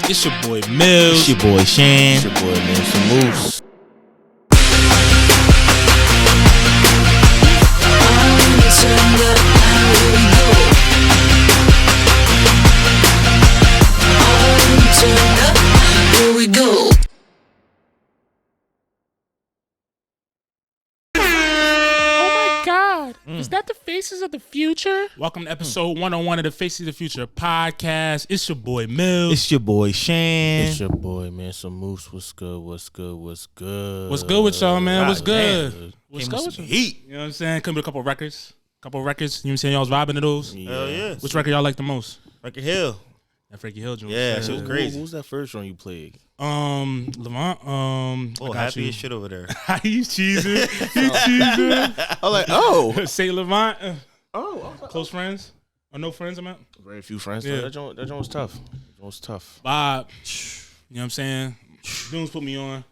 It's your boy Millz. It's your boy Shann. It's your boy Moose. Here we go. Is that the Faces of the Future? Welcome to episode 101 of the Faces of the Future podcast. It's your boy Millz. It's your boy Shann. It's your boy, man. So Moose, what's good? What's good? What's good? What's good with y'all, man? What's good? Damn. What's Came good with with some you? heat. You know what I'm saying? Come with a couple records. You know what I'm saying? Y'all was vibing to those. Hell yeah. Which record y'all like the most? Frankie Hill. That Frankie Hill joint. Yeah, shit was crazy. What was that first one you played? Levant. Oh, happy as shit over there. He's cheesing. He's cheesing. I'm like, oh. Say Levant. Oh. Close friends? Or no friends, I'm at? Very few friends. Yeah. That joint was tough. That was tough. Bob. You know what I'm saying? Dunes put me on.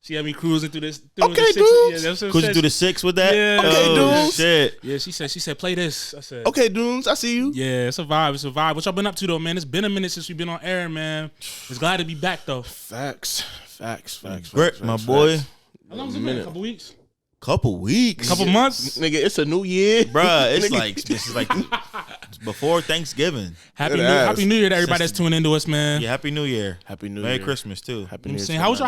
She had me cruising through this. Okay, Dunes. Dunes. Yeah, that's what Cruising through the 6 with that? Yeah. Okay, oh, Dunes. shit. Yeah, she said, play this. I said, Okay, Dunes, I see you. yeah, it's a vibe. It's a vibe. What y'all been up to though, man? It's been a minute since we've been on air, man. It's glad to be back though. Facts. Britt, my boy. How long has it been? A couple weeks? Couple weeks. Couple months? Nigga, it's a new year. Bruh, it's Nigga. like, this is like before Thanksgiving. Happy Good New Year to everybody Since- that's tuning into us, man. Yeah, Happy New Year. Happy New Merry Year. Christmas, too. Happy You know what New I'm Year. saying? How was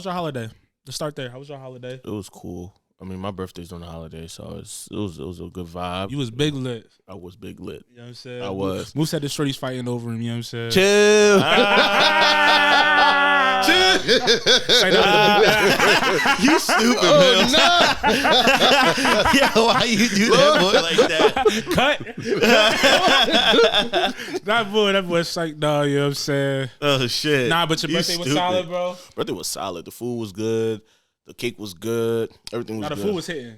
your holiday? Let's start there. How was your holiday? It was cool. I mean, my birthday's on the holiday, so it was a good vibe. You was big lit. I was big lit. You know what I'm saying? I was. Moose had the shorties fighting over him, you know what I'm saying? Chill. You stupid, Oh, man. Yeah, why you do that, boy, like that? Cut. that boy psych dog, you know what I'm saying? Oh, shit. Nah, but your You birthday was stupid. solid, bro. Birthday was solid. The food was good. The cake was good. Everything was Nah, the good. food was hitting.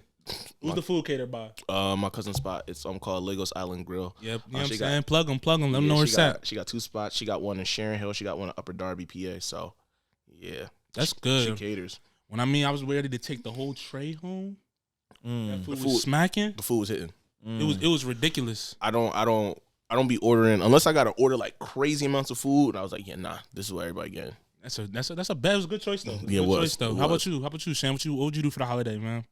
Who's the food catered by? My cousin's spot. It's called Lagos Island Grill. Yep, you know what I'm she saying? Plug them. Let them know where it's at. She got 2 spots. She got one in Sharon Hill. She got one in Upper Darby, PA. So, yeah, That's she good. caters. When I was ready to take the whole tray home, that food The was food- smacking. The food was hitting. It was ridiculous. I don't be ordering unless I got to order like crazy amounts of food. And I was like, yeah, nah, this is what everybody getting. That's a bad. It was a good choice though. Yeah, it Good was. choice, though. It How was. about you, Shan? What would you do for the holiday, man?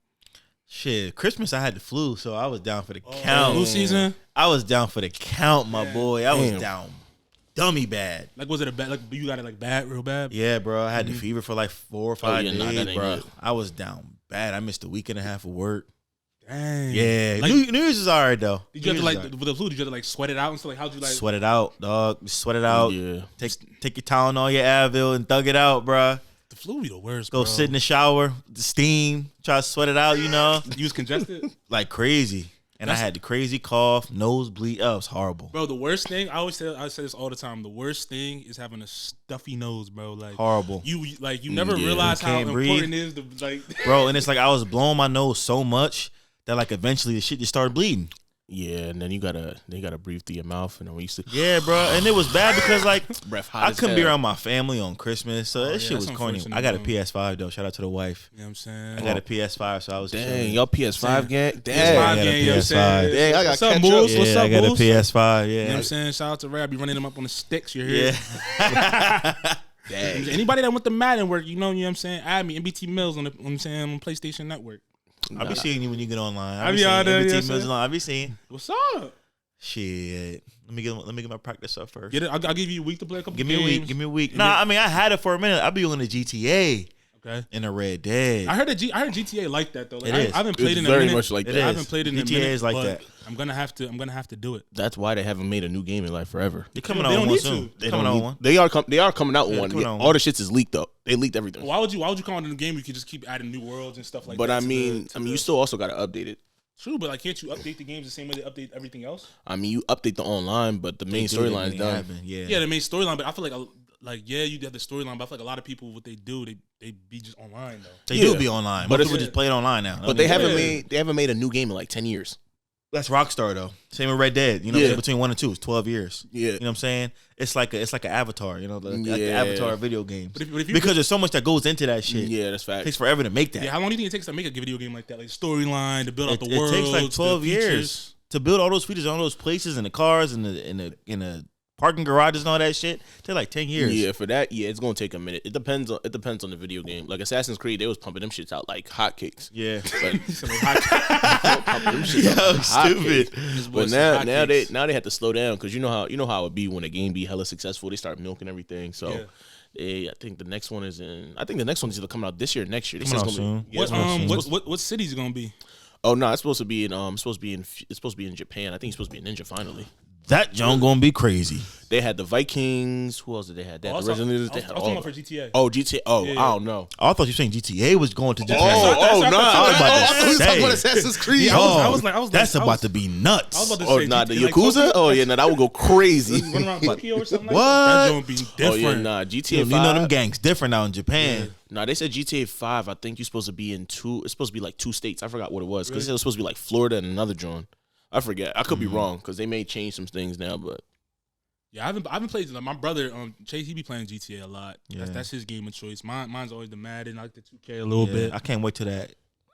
Shit, Christmas I had the flu, so I was down for the count. Flu season? I was down for the count, my boy. I was Damn. down dummy bad. Like, was it a bad? Like, you got it like bad, real bad? Yeah, bro. I had the fever for like 4 or 5 yeah, nah, days, that ain't bro. good. I was down bad. I missed a week and a half of work. Dang. Yeah, Like, New Year's is all right though. did you have to New Year's like is with the flu? Did you have to like sweat it out and so like how'd you like? sweat it out, dog. Just sweat it out. Yeah. Take your Tylenol, your Advil, and thug it out, bro. The flu be the worst. Go bro. sit in the shower, the steam, try to sweat it out, you know, You was congested, like crazy. And I had the crazy cough, nosebleed. Oh, it was horrible. bro. The worst thing I say this all the time. The worst thing is having a stuffy nose, bro. Like Horrible. You never Yeah. realize You how can't important breathe. it is to like. Bro, and it's like I was blowing my nose so much that like eventually the shit just started bleeding. Yeah, and then you gotta breathe through your mouth, and then we used to Yeah, bro. And it was bad because like breath hot. I as couldn't be hell. around my family on Christmas, so that yeah, shit was that's corny. unfortunate, I got a bro. PS5 though. Shout out to the wife. You know what I'm saying? I got a PS5, so I was Dang, chilling. y'all PS5 gang. PS5 Dang, I got a gang, you know what I'm saying? PS5. Dang, I got What's up, catch Bulls? up. Yeah, What's up, I got a Bulls? PS5. You know what Yeah, I'm saying? Shout out to Ray. I be running them up on the sticks. You hear? yeah. Dang. Anybody that went to Madden work, you know what I'm saying? Add me, MBT Mills on on PlayStation Network. I be seeing you when you get online. I be out there, every yeah, team is sir. online. I be seeing. What's up? Shit. Let me get my practice up first. Get it? I'll give you a week to play a couple Give me a games. week. Give me a week. Nah, I mean I had it for a minute. I be on the GTA Okay. and the Red Dead. I heard GTA like that though. Like, It is. I haven't played It's in a very minute. much like It that. I is. haven't played in a GTA minute. is like but that. I'm gonna have to do it. That's why they haven't made a new game in like forever. They're coming They out don't with one need soon. to. They coming out with one. They are coming out with Yeah, one. coming Yeah, out with all the shits is leaked though. They leaked everything. Why would you call it a new game? You could just keep adding new worlds and stuff like But that. I to mean, the- you still also got to update it. true, but like, can't you update the games the same way they update everything else? I mean, you update the online, but the main storyline is done. Yeah. Yeah, the main storyline, but I feel like you have the storyline, but I feel like a lot of people what they do, they be just online though. They Yeah. do be online. But Most it's- people just play it online now. But they haven't Yeah. made a new game in like 10 years. That's Rockstar though. Same with Red Dead. You know, Yeah. between 1 and 2, it's 12 years. Yeah. You know what I'm saying? It's like an Avatar. You know, like the Yeah. Avatar video games. But if you Because there's so much that goes into that shit. Yeah, that's It fact. takes forever to make that. how long do you think it takes to make a video game like that? Like storyline, to build out the It world. takes like 12 years to build all those features, all those places, and the cars, and the parking garages and all that shit. They're like 10 years. Yeah, for that, it's gonna take a minute. It depends on the video game. Like Assassin's Creed, they was pumping them shits out like hotcakes. Yeah. Pumping them shits out like stupid. hotcakes. But now they have to slow down because you know how it be when a game be hella successful. They start milking everything. So I think the next one is either coming out this year or next year. They said it's gonna be, what city is it gonna be? Oh no, it's supposed to be in Japan. I think it's supposed to be in Ninja finally. That John gonna be crazy. They had the Vikings. Who else did they have? They had the Resident Evil. They had talking about for GTA. Oh, GTA. Oh, yeah. I don't know. Oh, I thought you were saying GTA was going to Japan. Oh, no. I was about to say. Talking about Assassin's Creed. Yeah, I was like, that's about to be nuts. I was about to say, the Yakuza? Oh, yeah, that would go crazy. Run around Tokyo or something like what? That joint be different. Oh, yeah, nah. GTA 5. You know them gangs different now in Japan. Yeah. Nah, they said GTA 5, I think you're supposed to be in it's supposed to be like 2 states. I forgot what it was. Because it was supposed to be like Florida and another joint. I forget. I could be wrong because they may change some things now, but. Yeah, I haven't played. Like, my brother, Chase, he be playing GTA a lot. Yeah. That's his game of choice. Mine's always the Madden. I like the 2K a little bit. I can't wait till that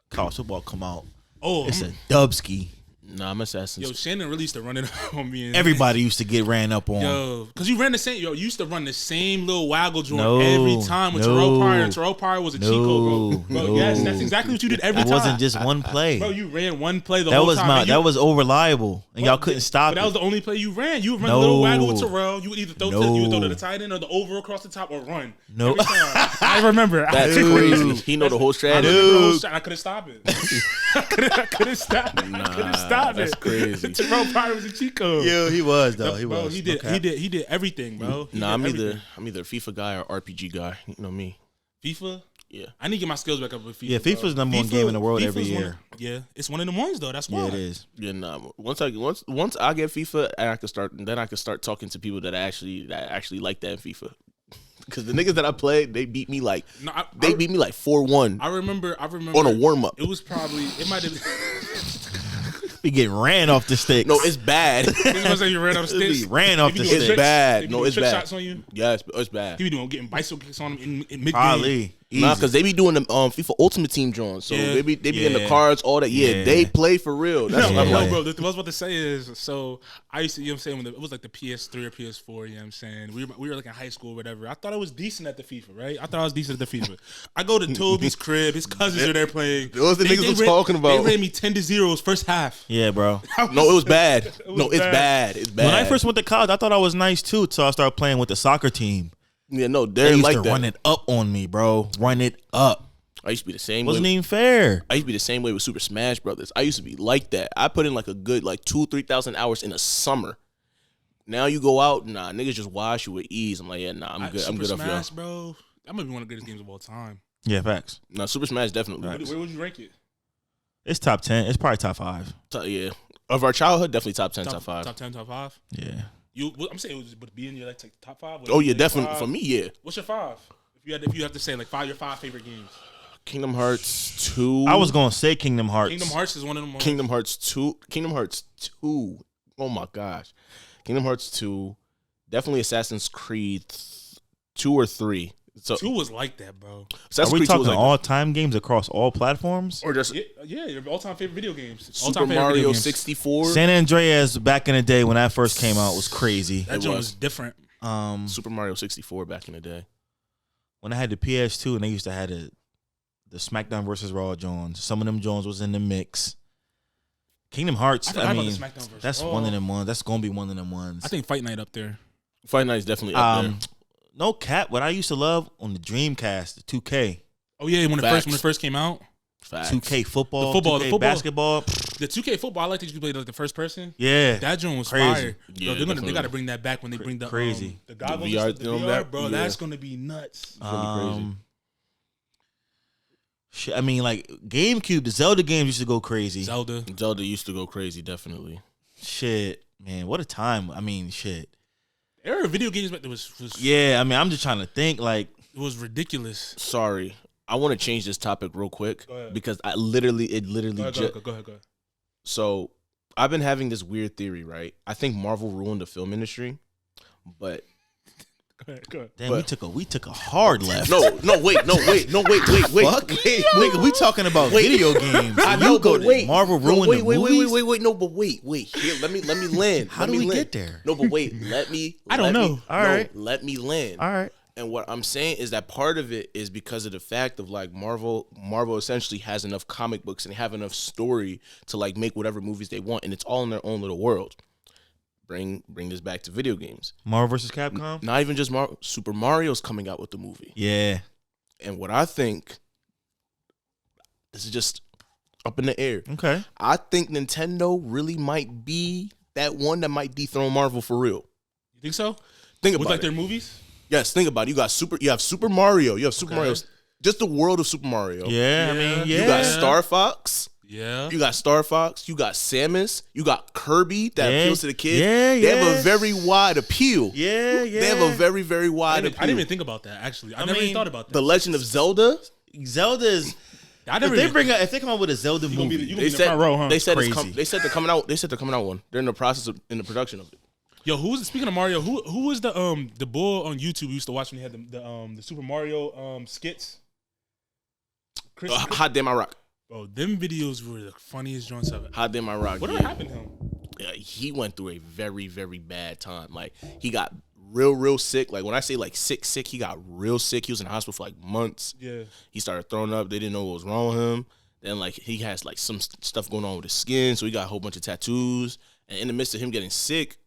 college football come out. Oh, it's a dubski. Nah, I'm Assassin's. Yo, Shannon really used to run it on me. Everybody used to get ran up on. Yo, because you ran the same. Yo, you used to run the same little waggle joint every time with Terrell Pryor. Terrell Pryor was a cheat code, bro. Yes, that's exactly what you did every time. It wasn't just one play. Bro, you ran one play the whole time. That was over reliable, and y'all couldn't stop it. But that was the only play you ran. You would run the little waggle with Terrell. You would either throw to the tight end or the over across the top or run. No, I remember. That's crazy. He know the whole strategy. I couldn't stop it. I couldn't stop it. That's crazy. Terrell Pryor was a cheat code. Yeah, he was though. He bro, was. He did everything, bro. I'm either a FIFA guy or RPG guy. You know me. FIFA? Yeah. I need to get my skills back up with FIFA. Yeah, FIFA's number one game in the world every year. It's one of them ones though. That's why. Yeah, it is. Yeah, nah. Once I get FIFA, I can start talking to people that actually like that in FIFA. Because the niggas that I played, they beat me like 4-1. I remember on a warm up. It might have. Be getting ran off the sticks. No, it's bad. You ran off the sticks. Ran off the sticks. It's bad. No, it's bad. Shots on you. Yeah, it's bad. He be getting bicycle kicks on him in mid game. Probably. Nah, because they be doing the FIFA Ultimate Team joints. So they be in the cards, all that. Yeah, they play for real. That's what I'm like. Bro, what I was about to say is, so I used to, you know what I'm saying, when it was like the PS3 or PS4, you know what I'm saying? We were like in high school or whatever. I thought I was decent at the FIFA, right? I thought I was decent at the FIFA. I go to Toby's crib, his cousins are there playing. Those the niggas we're talking about. They ran me 10-0 first half. Yeah, bro. No, it was bad. It's bad. It's bad. When I first went to college, I thought I was nice too, so I started playing with the soccer team. Yeah, no, they used like to that. run it up on me, bro. Run it up. I used to be the same. Wasn't even fair. I used to be the same way with Super Smash Brothers. I used to be like that. I put in like a good 2,000-3,000 hours in a summer. Now you go out, niggas just wash you with ease. I'm like, yeah, I'm good. I'm good Super off y'all. Smash, bro. That might be one of the greatest games of all time. Yeah, facts. No, Super Smash definitely. Where would you rank it? It's top 10. It's probably top 5. Yeah, of our childhood, definitely top 10, top 5. Top 10, top 5. Yeah. I'm saying would it be in your top 5? Oh yeah, definitely for me. Yeah. What's your 5? If you have to say your 5 favorite games. Kingdom Hearts 2. I was gonna say Kingdom Hearts. Kingdom Hearts is one of them. Kingdom Hearts 2. Kingdom Hearts 2. Oh my gosh. Kingdom Hearts 2. Definitely Assassin's Creed 2 or 3. So 2 was like that, bro. Are we talking all-time games across all platforms? Or just your all-time favorite video games. Super Mario 64. San Andreas back in the day when that first came out was crazy. That joint was different. Super Mario 64 back in the day. When I had the PS2 and they used to have the SmackDown versus Raw Jones. Some of them Jones was in the mix. Kingdom Hearts, I mean, that's one of them ones. That's gonna be one of them ones. I think Fight Night up there. Fight Night is definitely up there. No cap. What I used to love on the Dreamcast, the 2K. Oh yeah, when it first came out. Facts. 2K football, the 2K basketball. The 2K football, I like that you play like the first person. Yeah, that joint was crazy. Fire. Yeah, bro, they got to bring that back when they bring the crazy the goggles, the VR, bro. Yeah. That's gonna be nuts. It's gonna be crazy. I mean, like GameCube, the Zelda games used to go crazy. Zelda used to go crazy, definitely. Shit, man, what a time! I mean, shit. The era of video games, but was yeah. I mean, I'm just trying to think. Like, it was ridiculous. Sorry, I want to change this topic real quick because it literally go ahead. So I've been having this weird theory, right? I think Marvel ruined the film industry, but ahead. Damn, we took a hard left. No, wait. Fuck, nigga, we talking about video games. I know, but wait. Marvel ruined the movies. Wait. No, but wait. Here, let me land. How do we get there? No, but wait. I don't know. All right. Let me land. All right. And what I'm saying is that part of it is because of the fact of like Marvel essentially has enough comic books and they have enough story to like make whatever movies they want, and it's all in their own little world. Bring this back to video games. Marvel vs. Capcom? Not even just Marvel. Super Mario's coming out with the movie. Yeah. And what I think, this is just up in the air. Okay. I think Nintendo really might be that one that might dethrone Marvel for real. You think so? Think with about like it. their movies? Yes, think about it. You have Super Mario. You have Super Mario. Just the world of Super Mario. Yeah, I mean, yeah. You got Star Fox. Yeah. You got Star Fox. You got Samus. You got Kirby that appeals to the kids. Yeah, They have a very wide appeal. Yeah. They have a very, very wide appeal. I didn't even think about that, actually. I never even thought about that. The Legend of Zelda. Zelda's. If they come out with a Zelda movie, They said they're coming out. They said they're coming out one. They're in the process of in the production of it. Yo, speaking of Mario, who was the bull on YouTube we used to watch when he had the Super Mario skits? Hot Damn My Rock. Bro, them videos were the funniest joints ever. Hot Damn My Rock. Whatever happened to him? Yeah, he went through a very, very bad time. Like he got real sick. Like when I say like sick, he got real sick. He was in the hospital for like months. Yeah. He started throwing up. They didn't know what was wrong with him. Then like he has like some stuff going on with his skin, so he got a whole bunch of tattoos. And in the midst of him getting sick,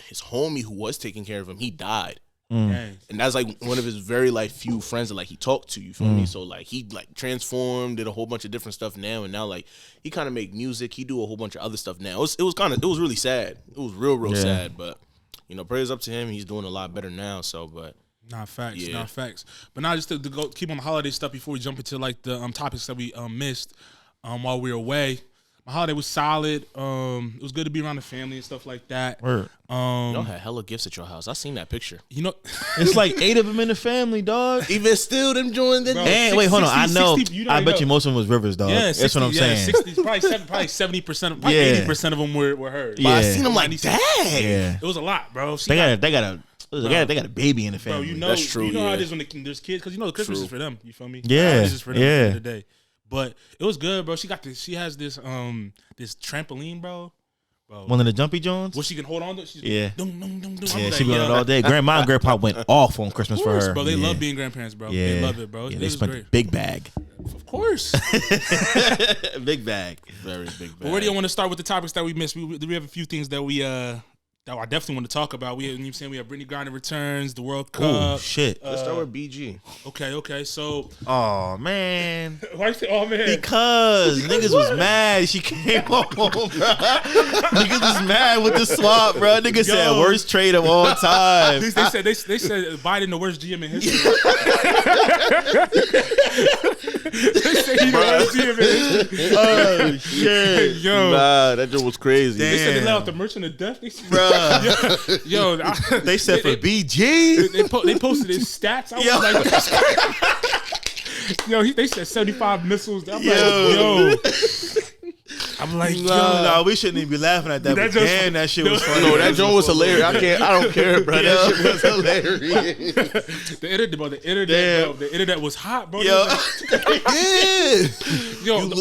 his homie who was taking care of him, he died. And that's like one of his very like few friends that like he talked to, you feel me? So like he like transformed, did a whole bunch of different stuff now, and now like he kind of make music, he do a whole bunch of other stuff now. It was really sad. It was real sad, but you know, prayers up to him. He's doing a lot better now. So, but not facts. But now just to go keep on the holiday stuff before we jump into like the topics that we missed while we were away. My holiday was solid. It was good to be around the family and stuff like that. Y'all had hella gifts at your house. I seen that picture. You know, it's like 8 of them in the family, dog. Even still, them joining the. And wait, hold on. 60, I bet you most of them was Rivers, dog. Yeah, 60, that's what I'm saying. 60, probably 70%, probably 80% of them were hers. Yeah. I seen them like, dang. Yeah. It was a lot, bro. They got a baby in the family. Bro, you know, that's true. You know how it is when there's kids, because you know the Christmas is for them. You feel me? Yeah. This is for them at the end of the day. But it was good, bro. She has this trampoline, bro. One of the jumpy Jones? Well, she can hold on to it. She's yeah. Dum, dum, dum, dum. Yeah, she be on it all day. Grandma and grandpa went off on Christmas for her. Bro, they love being grandparents, bro. Yeah. They love it, bro. Yeah, they spent a big bag. Of course. Big bag. Very big bag. But where do you want to start with the topics that we missed? We have a few things that that I definitely want to talk about. We have Brittney Griner returns, the World Cup. Oh, shit. Let's start with BG. Okay. So. Oh, man. Why you say, oh, man? Because niggas was mad. She came home, bro. Niggas was mad with the swap, bro. Niggas said worst trade of all time. They said Biden the worst GM in history. They say he the worst GM in history. Oh, shit. Yo. Nah, that joke was crazy. They said they let out the merchant of death. Bro. Yo, they said for BG. They posted his stats. I was like, they said 75 missiles. I'm like, no, we shouldn't even be laughing at that. But damn, that shit was funny. No, that joke was hilarious. I don't care, bro. That shit was hilarious. The internet was hot, bro.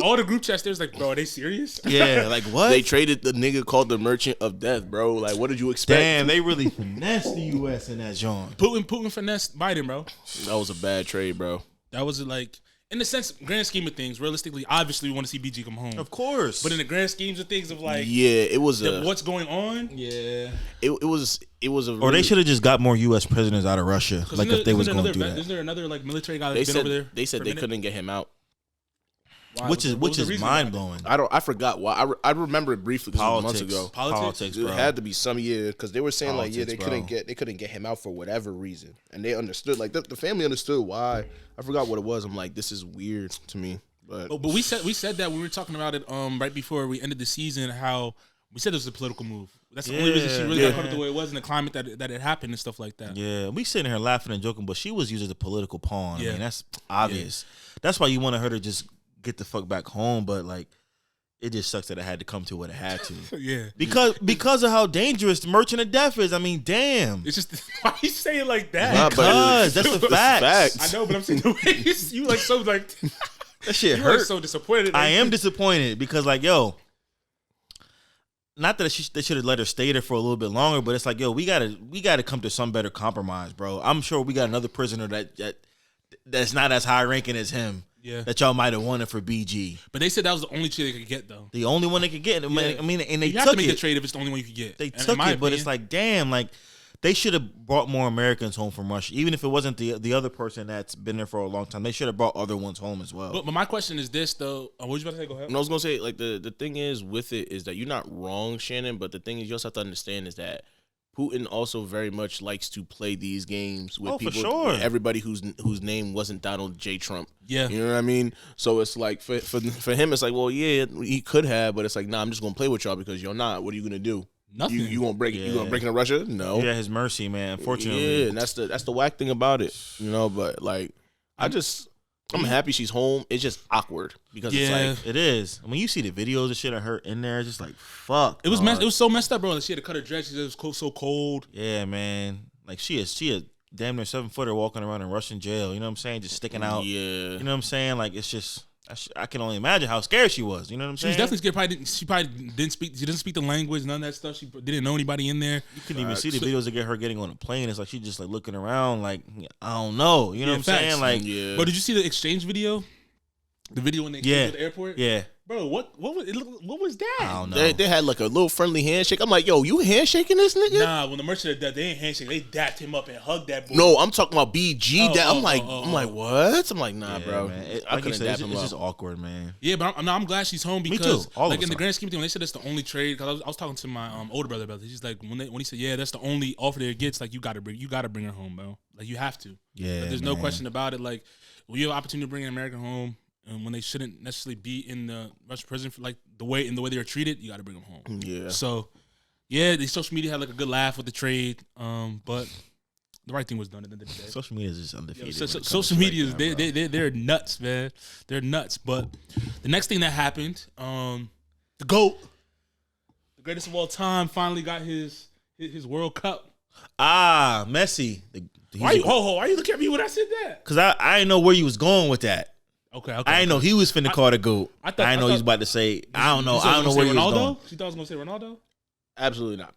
All the group chats there was like, bro, are they serious? Yeah, like what? They traded the nigga called the Merchant of Death, bro. Like, what did you expect? Damn, they really finessed the U.S. in that joint. Putin finessed Biden, bro. That was a bad trade, bro. That was like. In the sense, grand scheme of things, realistically, obviously we want to see BG come home. Of course. But in the grand schemes of things of like... Yeah, it was what's going on? Yeah. It was a really, or they should have just got more U.S. prisoners out of Russia. Like if they was going to do that. Is there another like military guy that's been over there? They said they couldn't get him out. Why? Which is mind blowing. I forgot why. I remember it briefly because it was months ago. Politics, bro. It had to be some year because they were saying Politics, they couldn't get him out for whatever reason, and they understood. Like the family understood why. I forgot what it was. I'm like, this is weird to me. But we said that when we were talking about it right before we ended the season. How we said it was a political move. That's the only reason she really got caught up the way it was in the climate that it happened and stuff like that. Yeah, we sitting here laughing and joking, but she was using the political pawn. Yeah. I mean, that's obvious. Yeah. That's why you wanted her to just get the fuck back home, but like it just sucks that it had to come to what it had to. Yeah. Because of how dangerous the Merchant of Death is. I mean, damn. It's just why you say it like that? Nah, Because that's the facts. I know, but I'm saying the way you like so like that shit you hurt. like so disappointed. I am disappointed because like yo, not that they should have let her stay there for a little bit longer, but it's like yo, we gotta come to some better compromise, bro. I'm sure we got another prisoner that's not as high ranking as him. Yeah. That y'all might have wanted for BG. But they said that was the only trade they could get, though. The only one they could get. Yeah. I mean, and they you took have to make it. the trade if it's the only one you could get. They took it, but it's like, damn, like they should have brought more Americans home from Russia. Even if it wasn't the other person that's been there for a long time, they should have brought other ones home as well. But my question is this, though. What was you about to say? Go ahead. And I was gonna say, like the thing is with it is that you're not wrong, Shannon. But the thing is, you also have to understand is that Putin also very much likes to play these games with people, for sure. Everybody whose name wasn't Donald J. Trump. Yeah, you know what I mean. So it's like for him, it's like, well, yeah, he could have, but it's like, nah, I'm just gonna play with y'all because you're not. What are you gonna do? Nothing. You gonna break? You gonna break into Russia? No. Yeah, his mercy, man. Unfortunately, yeah, and that's the whack thing about it, you know. But like, I'm happy she's home. It's just awkward because it's like it is. When you see the videos and shit of her in there, it's just like fuck. It was it was so messed up, bro. Like she had to cut her dress. She said it was so cold. Yeah, man. Like she a damn near 7-footer walking around in Russian jail. You know what I'm saying? Just sticking out. Yeah. You know what I'm saying? Like it's just. I can only imagine how scared she was. You know what I'm saying? She was definitely scared. She probably didn't speak. She doesn't speak the language. None of that stuff. She didn't know anybody in there. You couldn't even see the videos of her getting on a plane. It's like she just like looking around. Like I don't know. You know what I'm saying? Like, But did you see the exchange video? The video when they came to the airport? Yeah. Bro, what was that? I don't know. They had like a little friendly handshake. I'm like, yo, you handshaking this nigga? Nah, when the Merchant of Death, they ain't handshake. They dapped him up and hugged that boy. No, I'm talking about BG. I'm like, what? I'm like, nah, bro. I couldn't dap him up. It's just awkward, man. Yeah, but I'm glad she's home because, me too. like in the grand scheme of things, when they said that's the only trade, because I was talking to my older brother about this. He's like, when he said, yeah, that's the only offer there gets, like you gotta bring her home, bro. Like you have to. Yeah, like, there's no question about it. Like when you have an opportunity to bring an American home. And when they shouldn't necessarily be in the Russian prison for like the way they were treated, you got to bring them home. Yeah. So, yeah, the social media had like a good laugh with the trade, but the right thing was done at the end of the day. Social media is just undefeated. Social media is they're nuts, man. They're nuts. But the next thing that happened, the GOAT, the greatest of all time, finally got his World Cup. Messi. Why you looking at me when I said that? Because I didn't know where you was going with that. Okay. I didn't know he was finna call the GOAT. I didn't know he was about to say. I don't know where he was going. You thought I was gonna say Ronaldo? Absolutely not.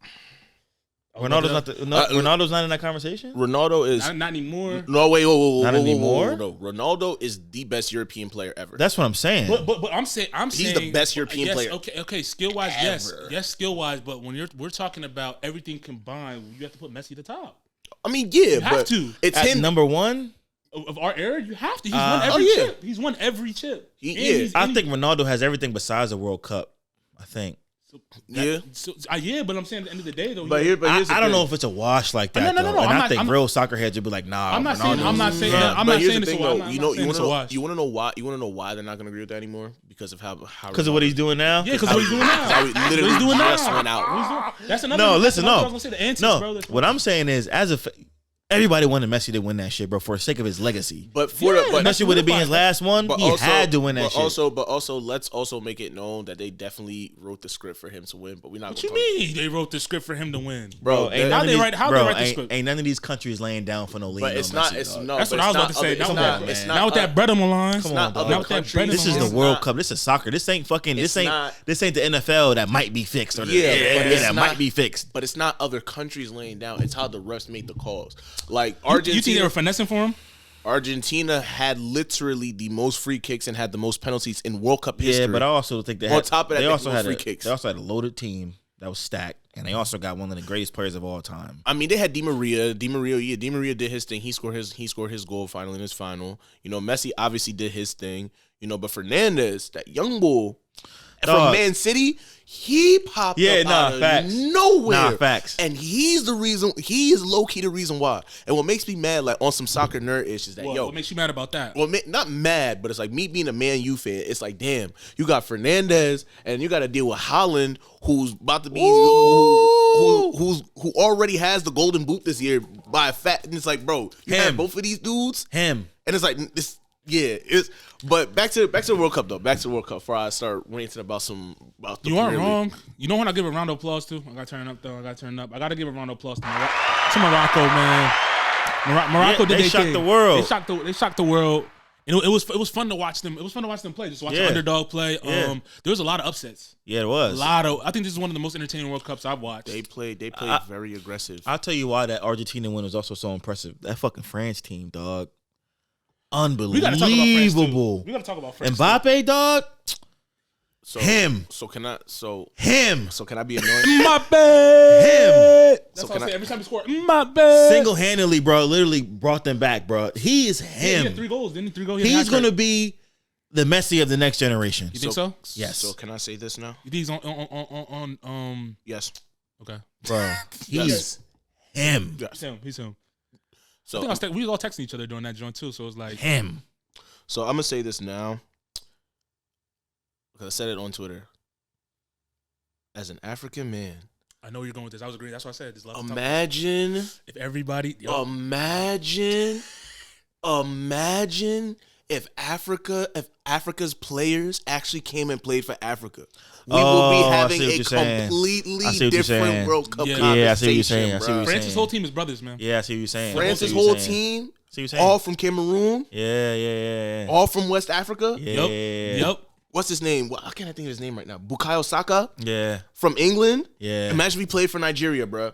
Ronaldo's not in that conversation. Ronaldo is not anymore. No, wait, whoa, not anymore. No, Ronaldo is the best European player ever. That's what I'm saying. But I'm saying he's the best European player. Okay, skill wise, yes, skill wise. But when we're talking about everything combined, you have to put Messi at the top. I mean, yeah, you have to. It's at him number one. Of our era, you have to. He's won every chip. He's won every chip. I think Ronaldo has everything besides a World Cup. I think. But I'm saying at the end of the day, though. I don't know if it's a wash like that. No. And I think real soccer heads would be like, nah. I'm not saying it's a wash. You want to know why? You want to know why they're not going to agree with that anymore? Because of how because of what he's doing now. Yeah, because of what he's doing now. How he literally just went out. That's another. No, listen, no. I was going to say the antics, bro. What I'm saying is, everybody wanted Messi to win that shit, bro, for the sake of his legacy. But Messi would have been his last one. He had to win that shit. But also, let's also make it known that they definitely wrote the script for him to win. But we're not. What you mean they wrote the script for him to win, bro? How they write the script? Ain't none of these countries laying down for no league. But it's not. That's what I was about to say. Not with that bread on the line. Come on, dog. This is the World Cup. This is soccer. This ain't fucking. This ain't the NFL that might be fixed. That might be fixed. But it's not other countries laying down. It's how the refs make the calls. Like Argentina. You think they were finessing for him? Argentina had literally the most free kicks and had the most penalties in World Cup history. Yeah, but I also think they also had a loaded team that was stacked, and they also got one of the greatest players of all time. I mean, they had Di Maria. Di Maria did his thing. He scored his goal finally in his final. You know, Messi obviously did his thing. You know, but Fernandes, that young bull from Man City, he popped up out of nowhere. Facts. And he is low-key the reason why. And what makes me mad, like on some soccer nerd ish, is that what makes you mad about that? Well, not mad, but it's like me being a Man U fan. It's like, damn, you got Fernandes, and you got to deal with Haaland, who's about to be who already has the Golden Boot this year by a fat. And it's like, bro, you have both of these dudes, and it's like this. Yeah, but back to the World Cup though. Back to the World Cup before I start ranting about the You aren't wrong. You know when I give a round of applause to? I got to turn up though. I got to give a round of applause to Morocco, man. Morocco did they shocked the world. They shocked the world. And it was fun to watch them. It was fun to watch them play. Just watch the underdog play. There was a lot of upsets. Yeah, it was. I think this is one of the most entertaining World Cups I've watched. They played very aggressive. I'll tell you why that Argentina win was also so impressive. That fucking France team, dog. Unbelievable. We gotta talk about France. Mbappe, dog. So him. So can I be annoying? Mbappe. Him. That's what I say every time he scored. Mbappe. Single-handedly, bro. Literally brought them back, bro. He is him. He had 3 goals. Didn't he? 3 goals. He's gonna be the Messi of the next generation. You think so? Yes. So can I say this now? You think he's on Yes. Okay. Bro. He's him. Yes. He's him. So I think we was all texting each other during that joint too. So it was like him. So I'm gonna say this now because I said it on Twitter. As an African man, I know where you're going with this. I was agreeing. That's what I said. This imagine if everybody. Imagine if Africa's players actually came and played for Africa. We will be having a completely different World Cup conversation. Yeah, I see what you're saying. France's whole team is brothers, man. Yeah, I see what you're saying. France's whole team, all from Cameroon. Yeah. All from West Africa. Yep. What's his name? Well, I can't think of his name right now. Bukayo Saka. Yeah. From England. Yeah. Imagine we played for Nigeria, bro.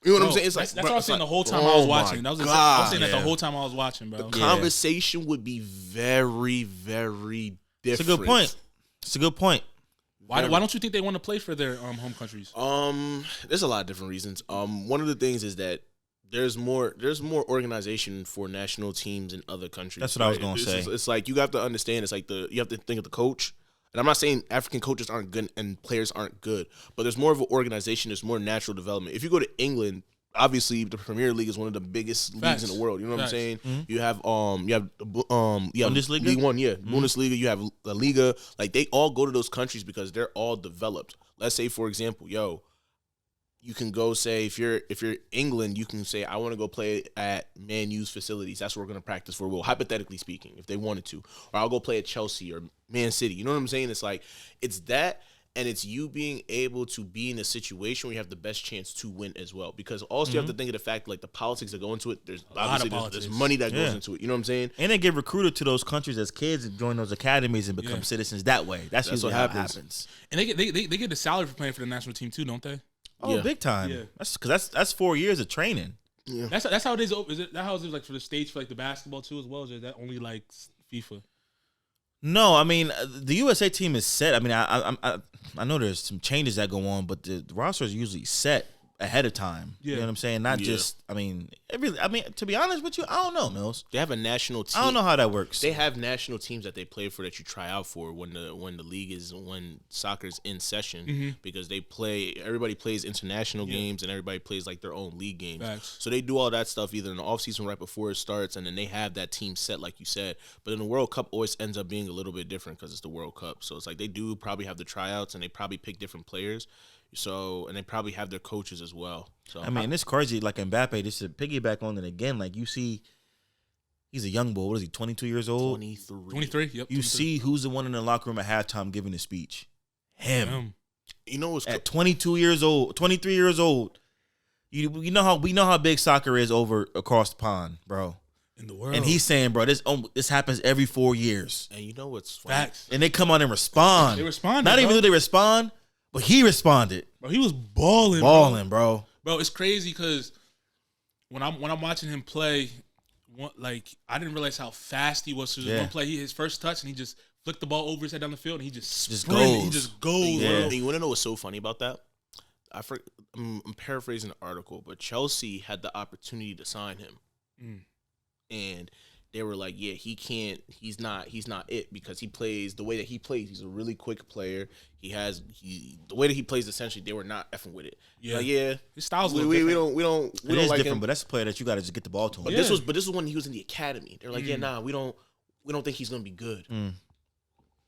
You know what I'm saying? It's like, that's what I was saying the whole time I was watching. I was saying that the whole time I was watching, bro. The conversation would be very, very different. It's a good point. Why don't you think they want to play for their home countries? There's a lot of different reasons. One of the things is that there's more organization for national teams in other countries. That's what I was gonna say. It's like you have to understand. It's like you have to think of the coach. And I'm not saying African coaches aren't good and players aren't good, but there's more of an organization. There's more natural development. If you go to England, obviously the Premier League is one of the biggest leagues in the world. You know what I'm saying? Mm-hmm. You have Bundesliga, League One, Bundesliga. You have La Liga. Like they all go to those countries because they're all developed. Let's say, for example, you can go say if you're England, you can say I want to go play at Man U's facilities. That's where we're gonna practice for. Well, hypothetically speaking, if they wanted to, or I'll go play at Chelsea or Man City. You know what I'm saying? It's like it's that, and it's you being able to be in a situation where you have the best chance to win as well. Because also you have to think of the fact like the politics that go into it. There's obviously there's money that goes into it. You know what I'm saying? And they get recruited to those countries as kids and join those academies and become citizens that way. That's usually what happens. And they get the salary for playing for the national team too, don't they? Oh, big time. Yeah. That's 4 years of training. Yeah. That's how it is. Is it that how it is like for the States for like the basketball too as well? Or is that only like FIFA? No, I mean the USA team is set. I mean I know there's some changes that go on, but the roster is usually set ahead of time. Yeah. You know what I'm saying? Not just to be honest with you, I don't know, Mills. They have a national team. I don't know how that works. They have national teams that they play for that you try out for when soccer's in session because everybody plays international games and everybody plays like their own league games. Facts. So they do all that stuff either in the offseason right before it starts and then they have that team set like you said. But then the World Cup always ends up being a little bit different because it's the World Cup. So it's like they do probably have the tryouts and they probably pick different players. So, and they probably have their coaches as well. So I mean, it's crazy. Like Mbappe, just to piggyback on it again, like you see, he's a young boy. What is he, 22 years old? 23, yep. You 23. See who's the one in the locker room at halftime giving a speech? Him. You know what's at 22 years old, 23 years old. You know how big soccer is across the pond, bro. In the world. And he's saying, bro, this happens every 4 years. And you know what's funny? Facts. And they come out and respond. They respond. Not even though they respond. But he responded. Bro, he was balling, bro. Bro, it's crazy because when I'm watching him play, I didn't realize how fast he was. So one play, his first touch, and he just flicked the ball over his head down the field, and he just goes. He just goes. Yeah. And you want to know what's so funny about that? I'm paraphrasing the article, but Chelsea had the opportunity to sign him, and they were like, yeah, he's not it because he plays the way that he plays. He's a really quick player. The way that he plays, essentially, they were not effing with it. Yeah. Like, his style's we don't like different, him. But that's a player that you got to just get the ball to him. But this was when he was in the academy. They're like, we don't think he's gonna be good.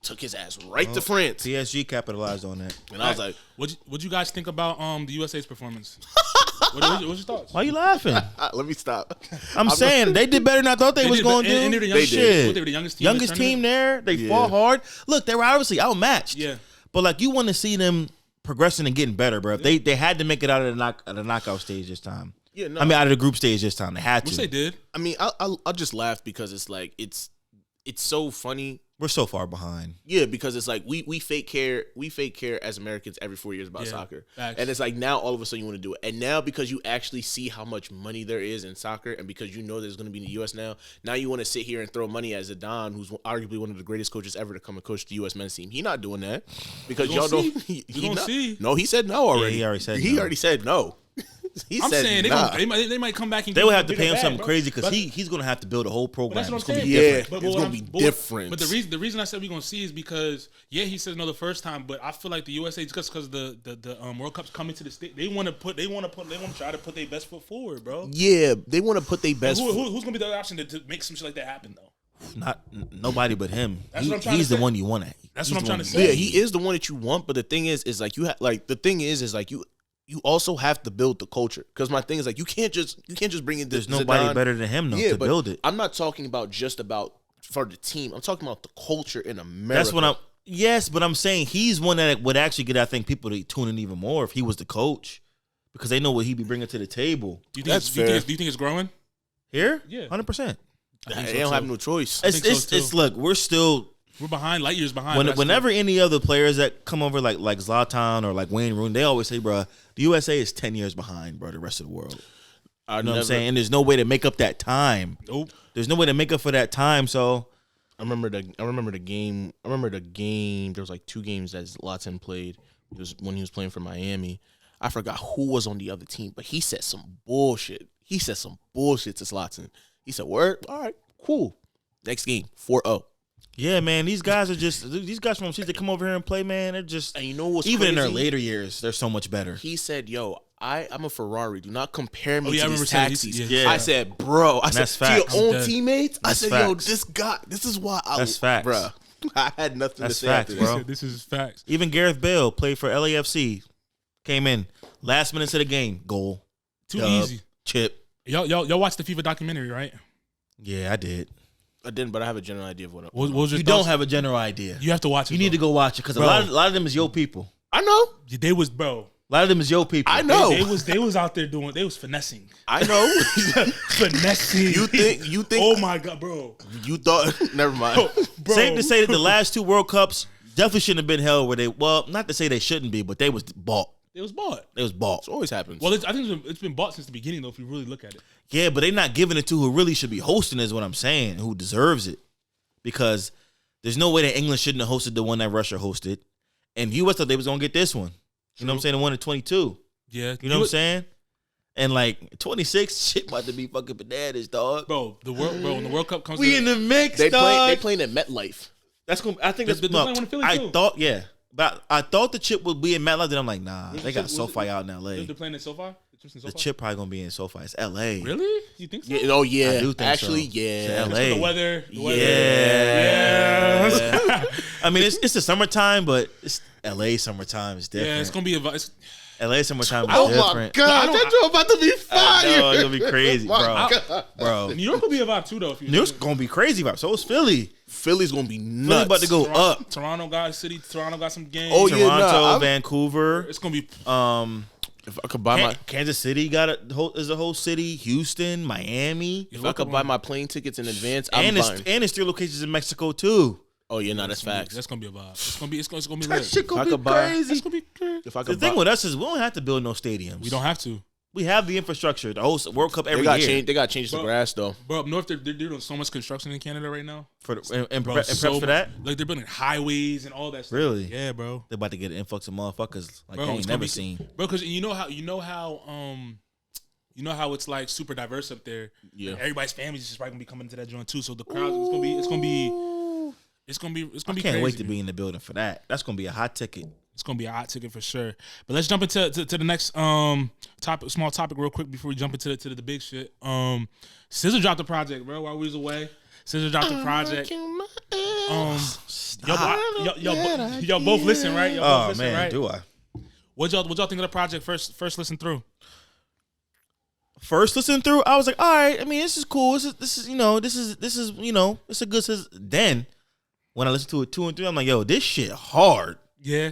Took his ass right to France. PSG capitalized on that. And I was like, what'd you guys think about the USA's performance? What's your thoughts? Why you laughing? Let me stop. I'm saying they did better than I thought they was going to do. And they were the youngest team there. They fought hard. Look, they were obviously outmatched. Yeah. But like you want to see them progressing and getting better, bro. Yeah. They had to make it out of the knockout stage this time. Yeah, no. I mean, out of the group stage this time. They had to. Which they did. I mean, I'll just laugh because it's like it's so funny. We're so far behind. Yeah, because it's like we fake care as Americans every 4 years about soccer. Facts. And it's like now all of a sudden you want to do it. And now because you actually see how much money there is in soccer and because you know there's going to be in the US now you want to sit here and throw money at Zidane, who's arguably one of the greatest coaches ever to come and coach the US men's team. He's not doing that because y'all don't see. No, he said no already. Yeah, he already said no. I'm saying they might come back and they would have to pay him something crazy because he's going to have to build a whole program. That's what I'm saying. It's going to be different. But the reason I said we're going to see is because he said no the first time, but I feel like the USA just because the World Cup's coming to the state, they want to try to put their best foot forward, bro. Yeah, they want to put their best. Who's going to be the other option to make some shit like that happen though? Not nobody but him. He's the one you want. That's what I'm trying to say. Yeah, he is the one that you want. But the thing is like you the thing is like you also have to build the culture. Because my thing is like you can't just bring in. There's nobody better than him to build it. I'm not talking about just about for the team. I'm talking about the culture in America. That's what I'm. Yes, but I'm saying he's one that would actually get, I think, people to tune in even more if he was the coach, because they know what he'd be bringing to the table. Do you think it's growing here? Yeah, 100%. They don't have no choice. It's look, we're behind, light years behind. Whenever any other players that come over like Zlatan or like Wayne Rooney, they always say, bro, the USA is 10 years behind, bro, the rest of the world. You know what I'm saying? And there's no way to make up that time. Nope. There's no way to make up for that time. So I remember the game. There was like 2 games that Zlatan played. It was when he was playing for Miami. I forgot who was on the other team, but he said some bullshit. to Zlatan. He said, "Word, all right, cool. Next game, 4-0. Yeah, man, these guys from overseas that come over here and play, man, they're just, and you know what's even crazy? In their later years, they're so much better." He said, "Yo, I'm a Ferrari. Do not compare me to these taxis." I said, "Bro, I said facts. to your own teammates." That's I said, facts. "Yo, this is why I." That's facts, bro. I had nothing That's to say facts, after bro. This is facts. Even Gareth Bale played for LAFC, came in last minutes of the game, goal, too easy, chip. Y'all watched the FIFA documentary, right? Yeah, I did. I didn't, but I have a general idea of what was your you thoughts? Don't have a general idea. You have to watch it. You need to go watch it because a lot of them is your people. I know. They was, bro. A lot of them is your people. I know. They was out there they was finessing. I know. Finessing. You think? Oh my god, bro. You thought? Never mind. Bro. Safe to say that the last 2 World Cups definitely shouldn't have been held where they. Well, not to say they shouldn't be, but they was bought. It was bought. It was bought. It always happens. Well, I think it's been bought since the beginning, though. If you really look at it. Yeah, but they're not giving it to who really should be hosting. Is what I'm saying. Who deserves it? Because there's no way that England shouldn't have hosted the one that Russia hosted, and US thought they was gonna get this one. You know what I'm saying? The one in 22. Yeah, you know what I'm saying? And like 26, shit about to be fucking bananas, dog. Bro, when the World Cup comes, we in the mix, they dog. They playing at MetLife. That's gonna. I think that's. I thought, yeah, but I thought the chip would be in MetLife. Then I'm like, nah, they got SoFi out in LA. They're playing in SoFi. The chip probably gonna be in SoFi. It's LA. Really? You think so? Yeah, oh yeah. I do think actually, so. yeah. It's LA. The weather. Yeah. I mean, it's the summertime, but it's LA summertime. It's different. Yeah, it's gonna be LA summertime is oh different. My god, that joke about to be fire. No, it's gonna be crazy, bro. New York will be a vibe too, though. New York's gonna be crazy vibe. So is Philly. Philly's gonna be nuts. Philly about to go up. Toronto got some games. Oh yeah, Toronto, Vancouver. It's gonna be. If I could buy Kansas City is a whole city. Houston, Miami. If I could buy my plane tickets in advance, and it's 3 locations in Mexico too. Oh yeah, no, that's facts. That's gonna be a vibe. It's gonna be lit. That shit gonna be crazy. It's gonna be good. The thing with us is we don't have to build no stadiums. We don't have to. We have the infrastructure. The whole World Cup every year. They got to change the grass though. Bro, up north they're doing so much construction in Canada right now. For that, like they're building highways and all that stuff. Really? Yeah, bro. They're about to get an influx of motherfuckers like bro, they ain't never seen. Bro, because you know how it's like super diverse up there. Yeah. Everybody's families is just probably gonna be coming to that joint too. So the crowds it's gonna be I can't wait to be in the building for that. That's gonna be a hot ticket. It's gonna be a hot ticket for sure. But let's jump into the next small topic real quick before we jump into the big shit. SZA dropped the project, bro. While we was away, SZA dropped the project. Y'all both listen, right? Y'all both listen, man, right? do I? What y'all think of the project first listen through? first listen through, I was like, all right. I mean, this is cool. This is it's a good. Then when I listened to it 2 and 3, I'm like, yo, this shit hard. Yeah,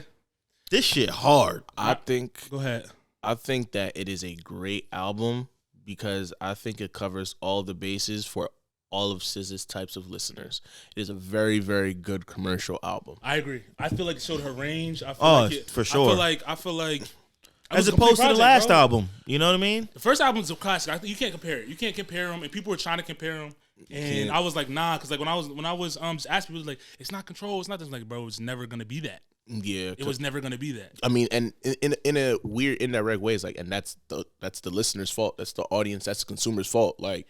this shit hard. Go ahead. I think that it is a great album because I think it covers all the bases for all of SZA's types of listeners. It is a very, very good commercial album. I agree. I feel like it showed her range. I feel for sure. I feel like as opposed to the last album, you know what I mean? The first album is a classic. I think you can't compare it. You can't compare them, and people were trying to compare them. And I was like, nah, because like when I was asking people, like, it's not Control, it's not this. Like, bro, it's never gonna be that. Yeah, it was never gonna be that. I mean, and in a weird indirect way, it's like, and that's the listener's fault. That's the audience. That's the consumer's fault. Like,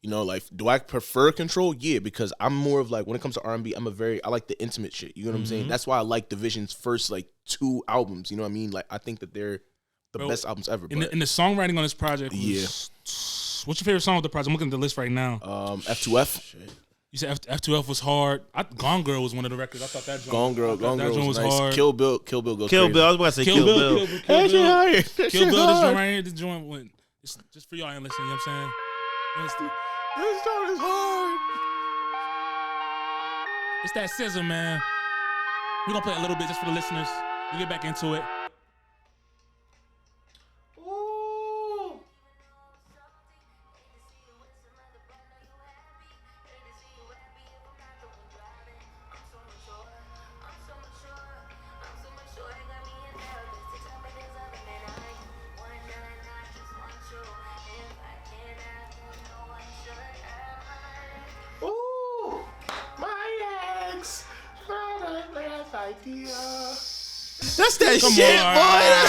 you know, like, do I prefer Control? Yeah, because I'm more of like, when it comes to R&B, I like the intimate shit. You know what I'm saying? That's why I like Division's first like 2 albums. You know what I mean? Like, I think that they're the best albums ever. And the songwriting on this project was, what's your favorite song of the project? I'm looking at the list right now. F2F. Shit. You said F2F was hard. Gone Girl was one of the records. I thought that Gone Girl was nice. hard. Kill Bill goes Kill crazy. Bill. I was about to say Kill Bill. Kill Bill. This joint right here. This joint went. It's just for y'all ain't listening. You know what I'm saying? This joint is hard. It's that SZA, man. We're gonna play a little bit just for the listeners. We get back into it. That's that shit, boy.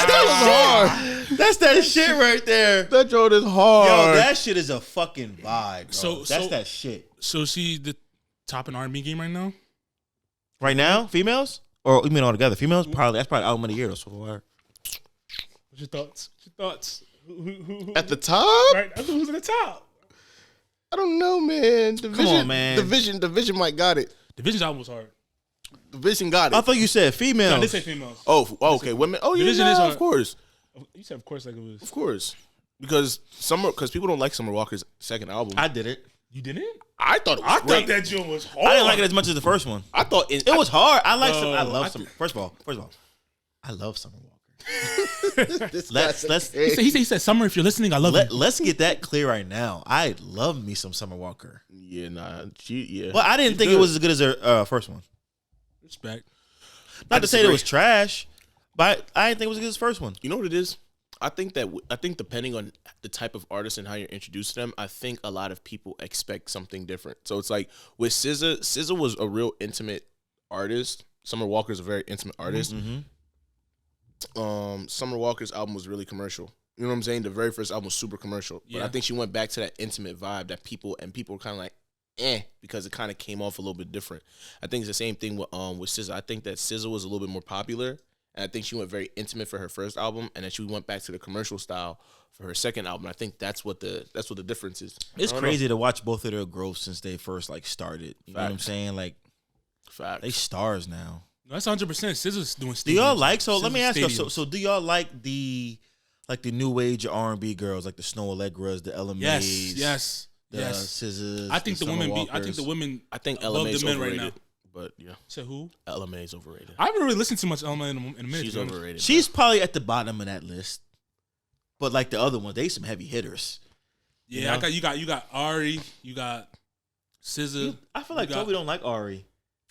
That was hard. That's that shit right there. That joint is hard. Yo, that shit is a fucking vibe, bro. So that's that shit. So she the top in R&B game right now? Right now, females? Or you mean all together? Females? That's probably album of the year though. So what's your thoughts? Who at the top? Right. Who's at the top? I don't know, man. Come on, man. Division might got it. Division's album was hard. Division got it. I thought you said females. No, I did say females. Oh, okay. Women. Oh, yeah, Division is hard. Of course. You said of course like it was. Of course. Because people don't like Summer Walker's second album. I did it. You didn't? I thought it was I great. thought that joint was hard. I didn't like it as much as the first one. I thought it was hard. I love Summer. First of all, I love Summer Walker. let's he said Summer, if you're listening, I love you. Let's get that clear right now. I love me some Summer Walker. Yeah, nah. Yeah. Well, I didn't think it was as good as her first one. Respect. Not to say it was trash, but I didn't think it was as good as the first one. You know what it is? I think depending on the type of artist and how you're introduced to them, I think a lot of people expect something different. So it's like with SZA was a real intimate artist. Summer Walker's a very intimate artist. Mm-hmm. Summer Walker's album was really commercial. You know what I'm saying? The very first album was super commercial. But I think she went back to that intimate vibe that people were kind of like, because it kind of came off a little bit different. I think it's the same thing with SZA. I think that SZA was a little bit more popular, and I think she went very intimate for her first album, and then she went back to the commercial style for her second album. I think that's what the difference is. It's crazy to watch both of their growth since they first started. You know what I'm saying? Fact. They stars now. That's 100%. SZA's doing. Do y'all like? So let me ask you. So do y'all like the new age R&B girls, like the Snow Allegras, the LMAs? Yes. SZAs. I think the women. I think LMA's the men overrated. right now. But yeah. So who? LMA's overrated. I haven't really listened to much LMA in a minute. She's overrated. She's probably at the bottom of that list. But like the other ones, they some heavy hitters. Yeah, you know? you got Ari, you got SZA. I feel like Toby don't like Ari.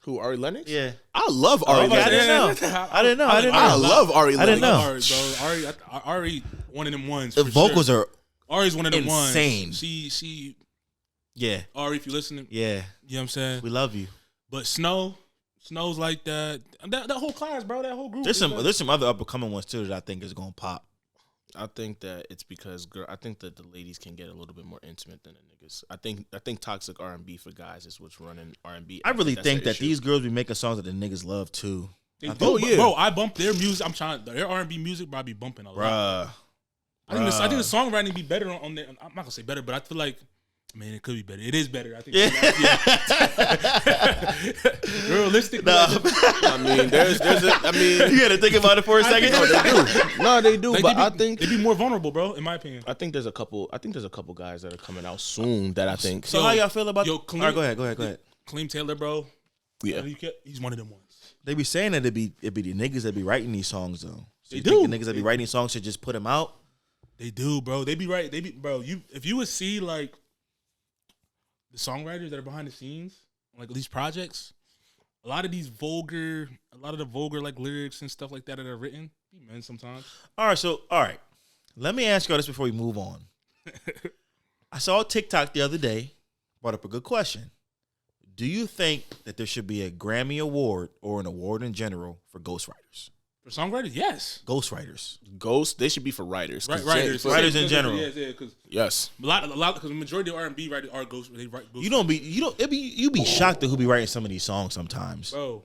Who, Ari Lennox? Yeah. I love Ari Lennox. I didn't know. I love Ari Lennox. I didn't know. Ari, one of them ones. The vocals are Ari's one of them ones. Insane. She. Yeah. Ari, if you're listening. Yeah. You know what I'm saying? We love you. But Snow's like that. That whole class, bro. That whole group. There's some other up and coming ones too that I think is gonna pop. I think that it's because I think that the ladies can get a little bit more intimate than the niggas. I think toxic R&B for guys is what's running R&B. I really think that these girls be making songs that the niggas love too. Yeah, bro. I bump their music. Their R&B music, bro. I be bumping a lot. Bruh. I think the songwriting be better on there. I'm not gonna say better, but I feel like I mean, it could be better. It is better. I think. Yeah. Realistic. No. I mean, you got to think about it for a second. They do. Like, but I think they'd be more vulnerable, bro. In my opinion, I think there's a couple guys that are coming out soon that I think. So how y'all feel about? All right, go ahead. Kaleem Taylor, bro. Yeah, he's one of them ones. They be saying that it be the niggas that be writing these songs though. So they do. The niggas that be writing these songs should just put them out. They do, bro. They be right. Bro. If you would see like the songwriters that are behind the scenes, like these projects, a lot of the vulgar like lyrics and stuff like that are written, men sometimes. All right. Let me ask y'all this before we move on. I saw TikTok the other day, brought up a good question. Do you think that there should be a Grammy Award or an award in general for ghostwriters? For songwriters, yes. Ghostwriters. They should be for writers. Writers in general. Yes. A lot, because the majority of R&B writers are ghost. They write ghost. You be shocked at who be writing some of these songs sometimes. Bro,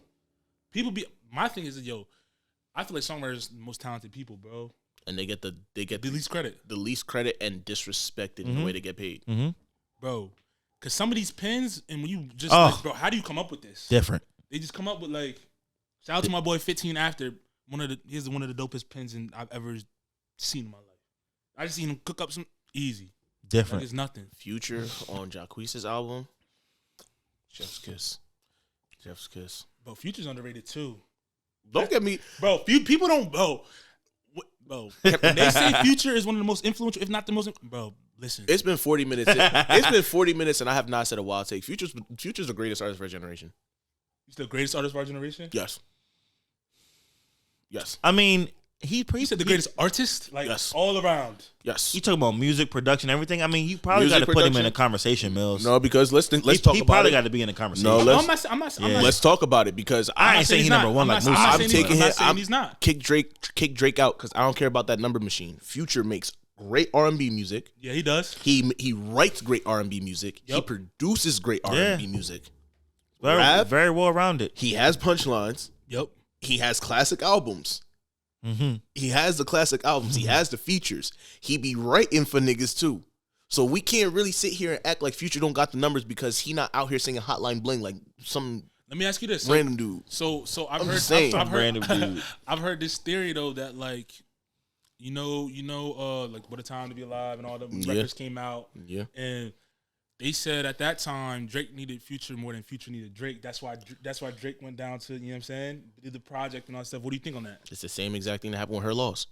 my thing is that, I feel like songwriters are the most talented people, bro. And they get the least credit. The least credit and disrespected in the way they get paid. Mm-hmm. Bro, because some of these pens, and when you just, bro, how do you come up with this? Different. They just come up with shout out to my boy 15 After. He's one of the dopest pens I've ever seen in my life. I just seen him cook up some easy. Different. It's nothing. Future on Jacquees's album. Chef's kiss. Bro, Future's underrated too. Don't get me, bro. People don't, bro. When they say Future is one of the most influential, if not the most, bro. Listen, it's been 40 minutes. It's been 40 minutes, and I have not said a wild take. Future's the greatest artist for our generation. He's the greatest artist for our generation. Yes. I mean, he said the greatest artist, all around. Yes. You talking about music production, everything. I mean, you probably got to put him in a conversation, Millz. No, because let's talk about it. He probably got to be in a conversation. No, let's talk about it because I ain't saying he's number one. I'm taking him. He's not. Kick Drake out because I don't care about that number machine. Future makes great R&B music. Yeah, he does. He writes great R&B music. Yep. He produces great R&B music. Very well rounded. He has punchlines. Yep. He has classic albums. Mm-hmm. He has the classic albums. Mm-hmm. He has the features. He be writing for niggas too. So we can't really sit here and act like Future don't got the numbers because he not out here singing Hotline Bling like some. Let me ask you this: random dude. So I've random dude. I've heard this theory though that like, like What a Time to Be Alive and all the records came out. Yeah. And they said at that time Drake needed Future more than Future needed Drake. That's why Drake went down to, you know what I'm saying, did the project and all that stuff. What do you think on that? It's the same exact thing that happened with Her Loss.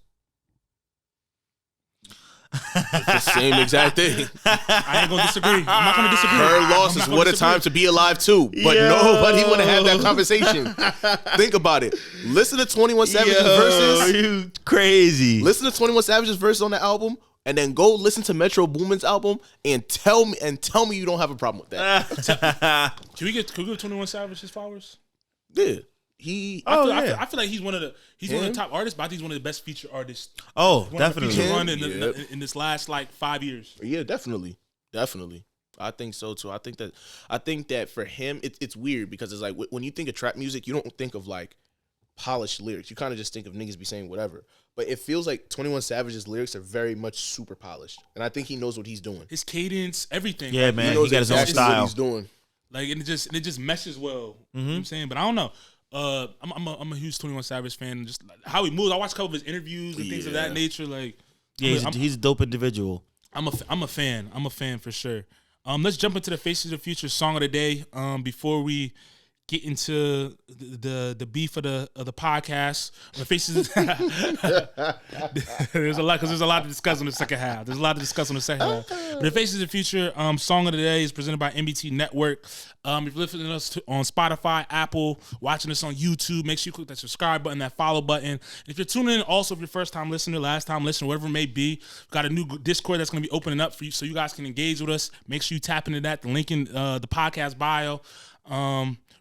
It's the same exact thing. I ain't gonna disagree. I'm not gonna disagree. Her Loss is What a Time to Be Alive too. But nobody wanna have that conversation. Think about it. Listen to 21 Savage's verses. You crazy. Listen to 21 Savage's verse on the album. And then go listen to Metro Boomin's album and tell me you don't have a problem with that. Can we give 21 Savage his flowers? Yeah. I feel like he's one of the top artists, but I think he's one of the best feature artists. Oh, definitely. In this last 5 years. Yeah, definitely. I think so too. I think that for him, it's weird because it's like when you think of trap music, you don't think of like polished lyrics. You kind of just think of niggas be saying whatever. But it feels like 21 Savage's lyrics are very much super polished, and I think he knows what he's doing. His cadence, everything. Yeah, man, he got his own style. What he's doing. Like, and it just meshes well. You know what I'm saying, but I don't know. I'm a huge 21 Savage fan. Just like how he moves. I watch a couple of his interviews and things of that nature. Like, he's a dope individual. I'm a fan. I'm a fan for sure. Let's jump into the Faces of the Future song of the day. Before we get into the beef of the podcast. The Faces. There's a lot to discuss on the second half. But the Faces of the Future song of the day is presented by MBT Network. If you're listening to us on Spotify, Apple, watching us on YouTube, make sure you click that subscribe button, that follow button. And if you're tuning in, also if you're first time listener, last time listener, whatever it may be, we've got a new Discord that's going to be opening up for you, so you guys can engage with us. Make sure you tap into that. The link in the podcast bio.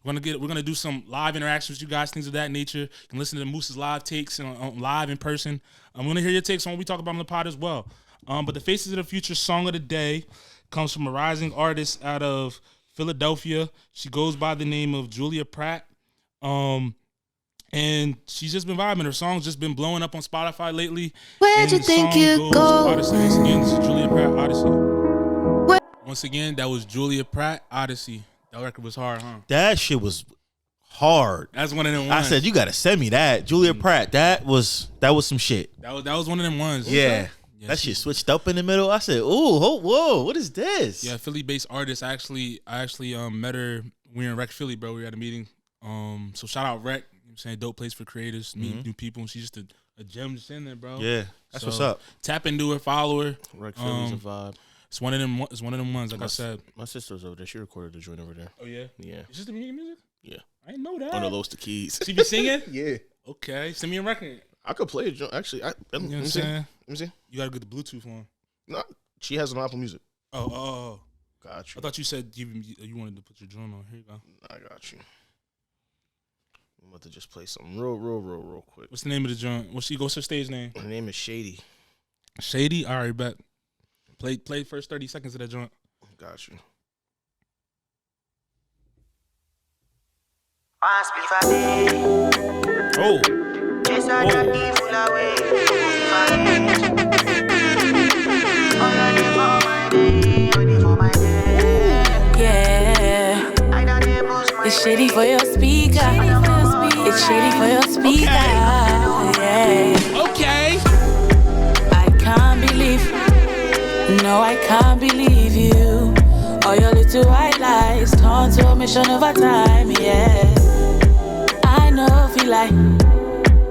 We're gonna do some live interactions with you guys, things of that nature. You can listen to Moose's live takes on live in person. I'm gonna hear your takes on what we talk about on the pod as well. But the Faces of the Future song of the day comes from a rising artist out of Philadelphia. She goes by the name of Julia Pratt. And she's just been vibing. Her song's just been blowing up on Spotify lately. Where'd you think you'd go? Odyssey. Again, this is Julia Pratt, Odyssey. Once again, that was Julia Pratt, Odyssey. That record was hard, huh? That shit was hard. That's one of them ones. I said, you got to send me that. Julia Pratt, that was some shit. That was one of them ones. Yeah. That shit switched up in the middle. I said, ooh, whoa, what is this? Yeah, Philly-based artist. I actually met her. We were in Rec Philly, bro. We were at a meeting. So shout out Rec. You know what I'm saying? Dope place for creators, meet new people. And she's just a gem just in there, bro. Yeah, that's what's up. Tap into her, follow her. Rec Philly's a vibe. It's one of them ones, like I said. My sister's over there. She recorded the joint over there. Oh, yeah? Yeah. Your sister making music? Yeah. I didn't know that. On the Los Keys. She be singing? Yeah. Okay. Send me a record. I could play a joint. Actually, you know what I'm saying? Let me see. You got to get the Bluetooth on. No, she has an Apple Music. Oh. Got you. I thought you said you wanted to put your joint on. Here you go. I got you. I'm about to just play something real quick. What's the name of the joint? What's her stage name? Her name is Shady. Shady? All right, bet. Play first 30 seconds of that joint. Got you. Yeah. It's shady for your speaker. It's shady for your speaker. Yeah. Okay. I can't believe. No, I can't believe you. All your little white lies turn to a mission over time. Yeah. I know, feel like.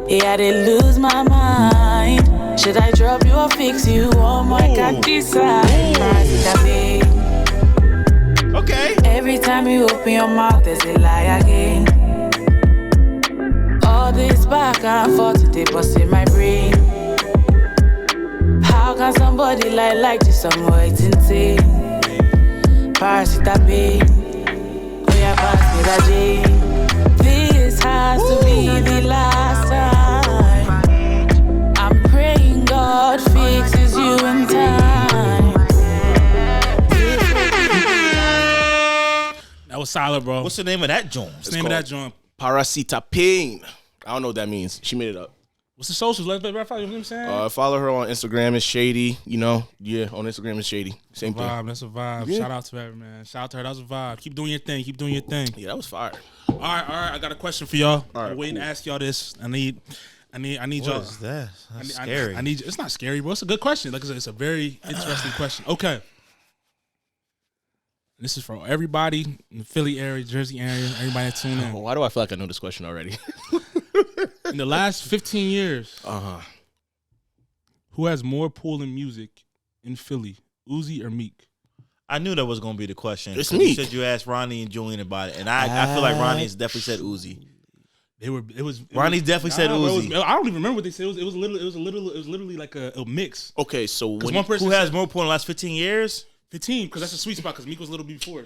Yeah, I did lose my mind. Should I drop you or fix you? Oh my God, decide. Okay. Every time you open your mouth, there's a lie again. All this back and forth, they bust in my brain. How can somebody like this? I'm waiting to say. Pass it that pain. Oh yeah, pass me that Jane. This has to be the last time. I'm praying God fixes you in time. That was solid, bro. What's the name of that joint? What's the name of that joint? Parasita Pain. I don't know what that means. She made it up. What's the socials? Let's follow. You know what I'm saying? Follow her on Instagram. It's Shady. You know, yeah, on Instagram it's Shady. Same thing. That's a vibe. Yeah. Shout out to her, man. Shout out to her. That was a vibe. Keep doing your thing. Yeah, that was fire. All right. I got a question for y'all. All right, I'm waiting to ask y'all this. I need y'all. What is that? That's scary. I need. It's not scary, bro. It's a good question. Like I said, it's a very interesting question. Okay. This is for everybody in the Philly area, Jersey area, everybody that tune in. Why do I feel like I know this question already? In the last 15 years, who has more pull in music in Philly, Uzi or Meek? I knew that was going to be the question. It's Meek. You said you asked Ronnie and Julian about it, and I feel like Ronnie has definitely said Uzi. Ronnie definitely said Uzi. I don't even remember what they said. It was literally like a mix. Okay, so one person who has more pull in the last 15 years? 15, because that's a sweet spot. Because Meek was a little bit before.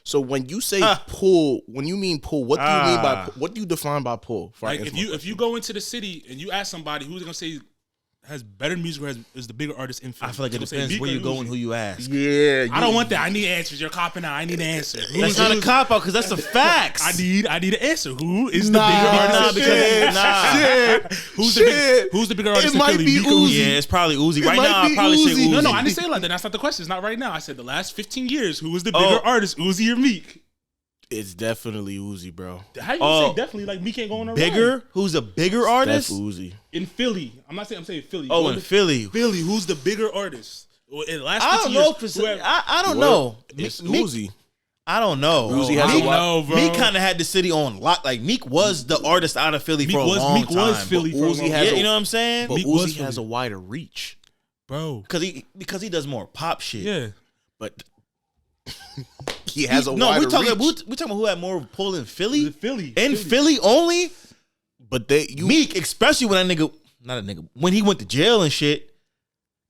So when you say pull, when you mean pull, what do you mean by what do you define by pull? Like if you go into the city and you ask somebody who's gonna say has better music or is the bigger artist in Philly. I feel like it depends where you go and who you ask. Yeah, I don't want that. I need answers. You're copping out. I need an answer. That's not a cop out because that's the facts. I need an answer. Who is the bigger artist? Who's the bigger artist in Philly? It might be Uzi. Yeah, it's probably Uzi. Right now, I'd probably say Uzi. No, I didn't say it like that. That's not the question. It's not right now. I said the last 15 years. Who was the bigger artist, Uzi or Meek? It's definitely Uzi, bro. How you say definitely? Like Meek ain't going around. Bigger? Who's a bigger artist? That's Uzi. In Philly. I'm saying Philly. Oh, in Philly. Philly, who's the bigger artist? In the last I don't know. I don't know. It's Uzi. I don't know. Uzi has bro. Meek kind of had the city on lock. Like Meek was the artist out of Philly for a long time. Meek was Philly for a long time. You know what I'm saying? But Uzi has a wider reach, bro. Because he does more pop shit. Yeah, but he has a wider reach. We're talking about who had more pull in Philly. Philly only. But Meek, especially when when he went to jail and shit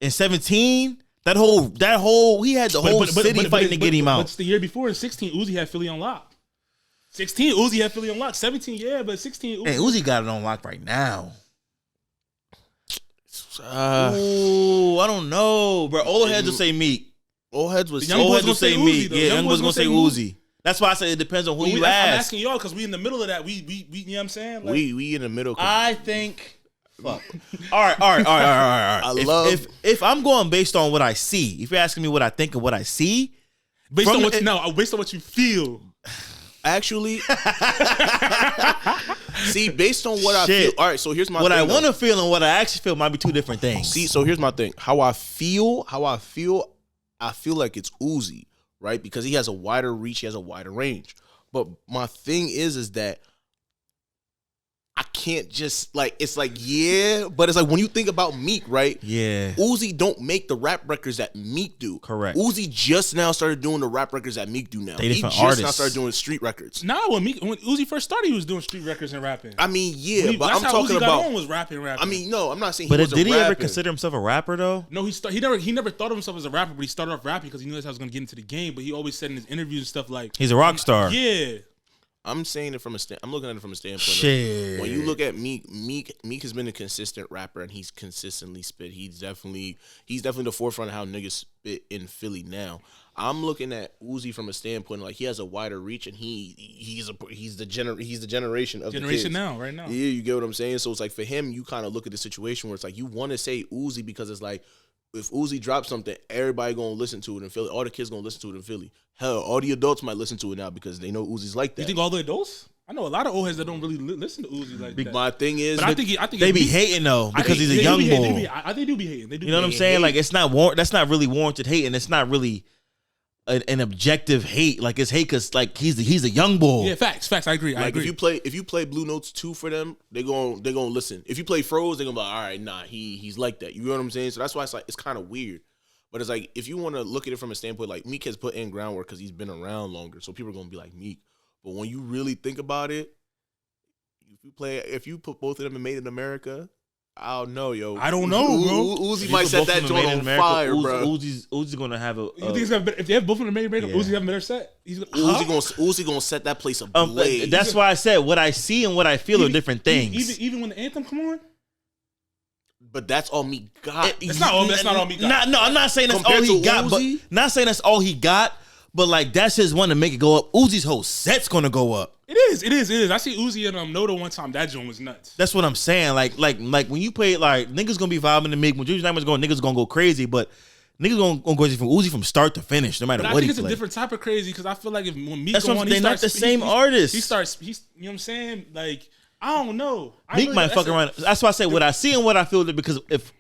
in 17. That whole he had the whole city fighting to get him out. But the year before in 16, Uzi had Philly on lock. 16, Uzi had Philly on lock. 17, yeah, but 16, Uzi. Hey, Uzi got it on lock right now. I don't know, bro. Old heads will say Meek. Old heads will say Meek. Yeah, young boys gonna say Uzi. That's why I said it depends on who you ask. I'm asking y'all because we in the middle of that. We you know what I'm saying? Like, we in the middle. I think Fuck. All right. If I'm going based on what I see, if you're asking me what I think of what I see, based on what you feel. Actually, see, based on what I feel. All right, so here's my. What I want to feel and what I actually feel might be two different things. See, so here's my thing. How I feel. I feel like it's Uzi, right? Because he has a wider reach, he has a wider range. But my thing is that I can't just it's but it's like when you think about Meek, right? Yeah. Uzi don't make the rap records that Meek do. Correct. Uzi just now started doing the rap records that Meek do now. They different he just artists. now started doing street records. Nah, when Uzi first started, he was doing street records and rapping. I mean, yeah, but that's I'm how talking Uzi about. got on was rapping. I mean, no, I'm not saying. But he did he rapping. ever consider himself a rapper though? No, he never thought of himself as a rapper, but he started off rapping because he knew that's how he was gonna get into the game. But he always said in his interviews and stuff like, he's a rock star. Yeah. I'm saying it I'm looking at it from a standpoint. Shit. When you look at Meek has been a consistent rapper and he's consistently spit. He's definitely the forefront of how niggas spit in Philly now. I'm looking at Uzi from a standpoint like he has a wider reach and he's the generation of the kids. Now, right now. Yeah, you get what I'm saying? So it's like for him, you kind of look at the situation where it's like you want to say Uzi because it's like if Uzi drops something, everybody gonna listen to it in Philly. All the kids gonna listen to it in Philly. Hell, all the adults might listen to it now because they know Uzi's like that. You think all the adults? I know a lot of old heads that don't really listen to Uzi like that. My thing is, but I think they be hating though because he's a young boy. I think they do be hating. You know what I'm saying? Like it's not that's not really warranted hating. It's not really an objective hate. Like it's hate because like he's a young boy. Yeah, facts. I agree. Like if you play Blue Notes 2 for them, they gonna listen. If you play Froze, they gonna be like, all right, nah, he's like that. You know what I'm saying? So that's why it's kind of weird. But it's like, if you want to look at it from a standpoint, like Meek has put in groundwork because he's been around longer. So people are going to be like Meek. But when you really think about it, if you put both of them in Made in America, I don't know, yo. I don't know, bro. Uzi might set that joint on fire, bro. Uzi's going to have a... You think if they have both of them Made in America, Uzi have a better set? Uzi gonna set that place ablaze. That's why I said what I see and what I feel are different things. Even when the anthem come on? But that's all Meek got. That's not all Meek got. No, I'm not saying that's all he got. But not saying that's all he got. But like that's his one to make it go up. Uzi's whole set's gonna go up. It is. I see Uzi and Noda one time. That joint was nuts. That's what I'm saying. Like when you play like niggas gonna be vibing to Meek. When Juju Diamond's going, niggas gonna go crazy. But niggas gonna go crazy from Uzi from start to finish, no matter what he plays. I think it's a different type of crazy because I feel like when Meek that's go on, they're not the same artist. He's you know what I'm saying? Like I don't know. Meek might fuck around. That's why I say what I see and what I feel. Because if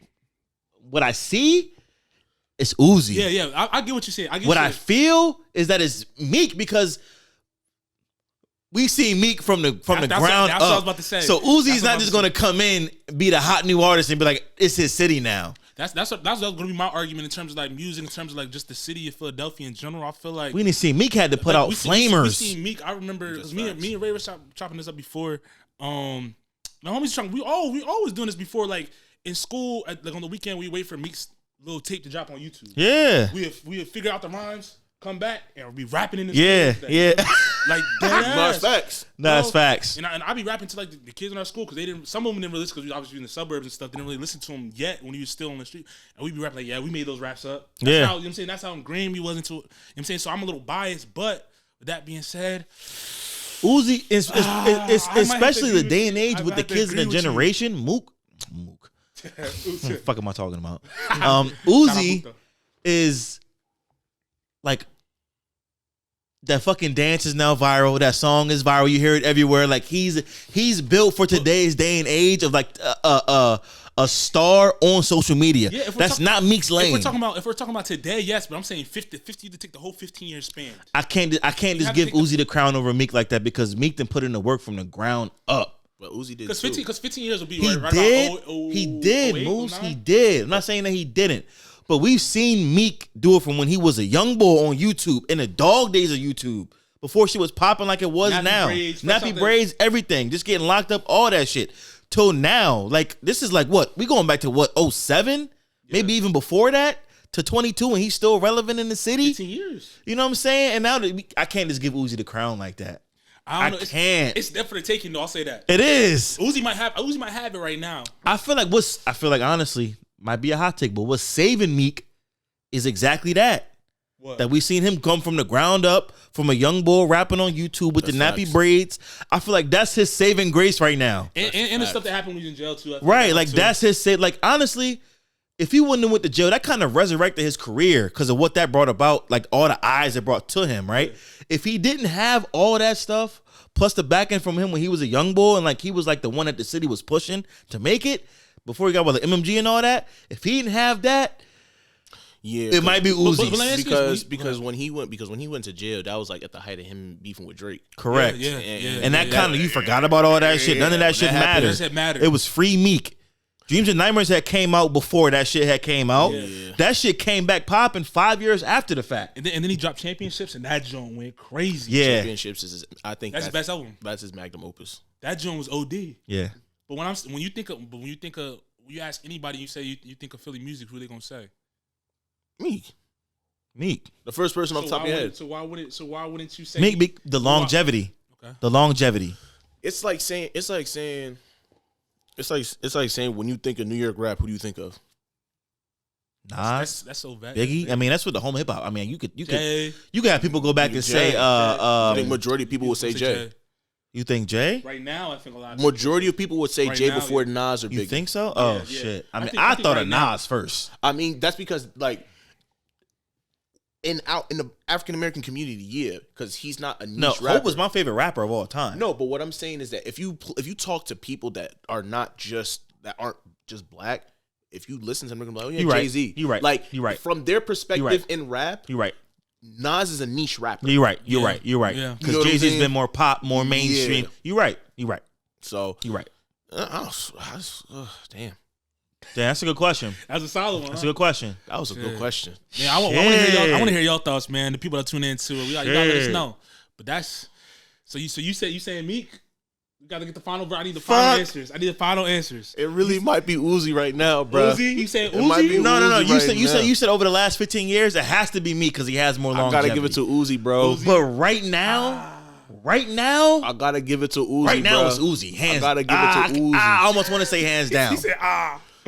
what I see, it's Uzi. Yeah. I get what you're saying. What I feel is that it's Meek because we see Meek from the ground up. That's what I was about to say. So Uzi's not just gonna come in, be the hot new artist, and be like, it's his city now. That's gonna be my argument in terms of like music, in terms of like just the city of Philadelphia in general. I feel like we didn't see Meek had to put out flamers. We seen Meek. I remember me and Ray were chopping this up before. My homies trying. We always doing this before, like. In school, like on the weekend, we wait for Meek's little tape to drop on YouTube. Yeah, we figure out the rhymes, come back, and we rapping in the school. Yeah. Like that's facts. That's facts. And I be rapping to like the kids in our school because some of them didn't really listen because we obviously in the suburbs and stuff. They didn't really listen to him yet when he was still on the street. And we be rapping like, yeah, we made those raps up. That's how, you know what I'm saying? That's how ingrained we was into it. You know what I'm saying? So I'm a little biased, but with that being said, Uzi is especially the day and age with the kids in the generation. Mook. What the fuck am I talking about? Uzi is like that fucking dance is now viral. That song is viral. You hear it everywhere. Like he's built for today's day and age of like a star on social media. Yeah, that's not Meek's lane. If we're talking about today, yes, but I'm saying 50 to take the whole 15-year span. I can't just give Uzi the crown over Meek like that because Meek done put in the work from the ground up. But Uzi did because 15 years will be he right did. About he did, Moose. He did. I'm not saying that he didn't, but we've seen Meek do it from when he was a young boy on YouTube in the dog days of YouTube before she was popping like it was now. Nappy braids, everything, just getting locked up, all that shit. Till now, like this is like what we going back to what 07, maybe even before that to 22, and he's still relevant in the city. 15 years. You know what I'm saying? And now I can't just give Uzi the crown like that. I can't. It's there for the taking, though. I'll say that. It is. Uzi might have it right now. I feel like honestly might be a hot take, but what's saving Meek is exactly that. What? That we seen him come from the ground up, from a young boy rapping on YouTube with the nappy braids. I feel like that's his saving grace right now. And the stuff that happened when he was in jail too. Right, like that's his save. Like honestly, if he wouldn't have went to jail, that kind of resurrected his career because of what that brought about, like all the eyes it brought to him, right? If he didn't have all that stuff, plus the backing from him when he was a young boy and like he was like the one that the city was pushing to make it before he got with the MMG and all that, if he didn't have that, yeah, it might be Uzi. Because when he went to jail, that was like at the height of him beefing with Drake. Correct. Yeah. And that kind of, you forgot about all that shit. None of that shit mattered. It was Free Meek. Dreams and Nightmares had came out before that shit had came out. Yeah. That shit came back popping 5 years after the fact. And then he dropped Championships, and that joint went crazy. Yeah, Championships is, I think that's his best album. That's his magnum opus. That joint was OD. Yeah. But when you ask anybody, you say you think of Philly music, who they gonna say? Meek. The first person off the top of your head. So why wouldn't you say Meek? The longevity. Okay. The longevity. It's like saying when you think of New York rap, who do you think of? Nas. That's so bad. Biggie. I mean, that's what the home hip hop. I mean, you could have people go back and say I think majority of people would say Jay. You think Jay? Right now, I think a lot. Majority of people would say Jay before Nas or Biggie. You think so? Oh shit! I mean, I thought of Nas first. I mean, that's because like in the African American community, yeah, because he's not a niche rapper. Hope was my favorite rapper of all time. No, but what I'm saying is that if you talk to people that aren't just black, if you listen to them, they're gonna be like, oh yeah, Jay-Z. You're right. Like you're right. From their perspective in rap, you're right. Nas is a niche rapper. You're right. Yeah. Because Jay-Z's been more pop, more mainstream. Yeah. You're right. So you're right. Damn. That's a good question. That's a solid one. That's a good question. That was a good question. Yeah, I want to hear y'all thoughts, man. The people that tune into it, y'all let us know. But that's so you saying Meek? We got to get the final. I need the final answers. I need the final answers. It really might be Uzi right now, bro. Uzi? You saying Uzi? No. You said over the last 15 years, it has to be Meek because he has more longevity. I gotta give it to Uzi, bro. But right now, I gotta give it to Uzi. Right now, it's Uzi. Hands. I gotta give it to Uzi. I almost want to say hands down. He said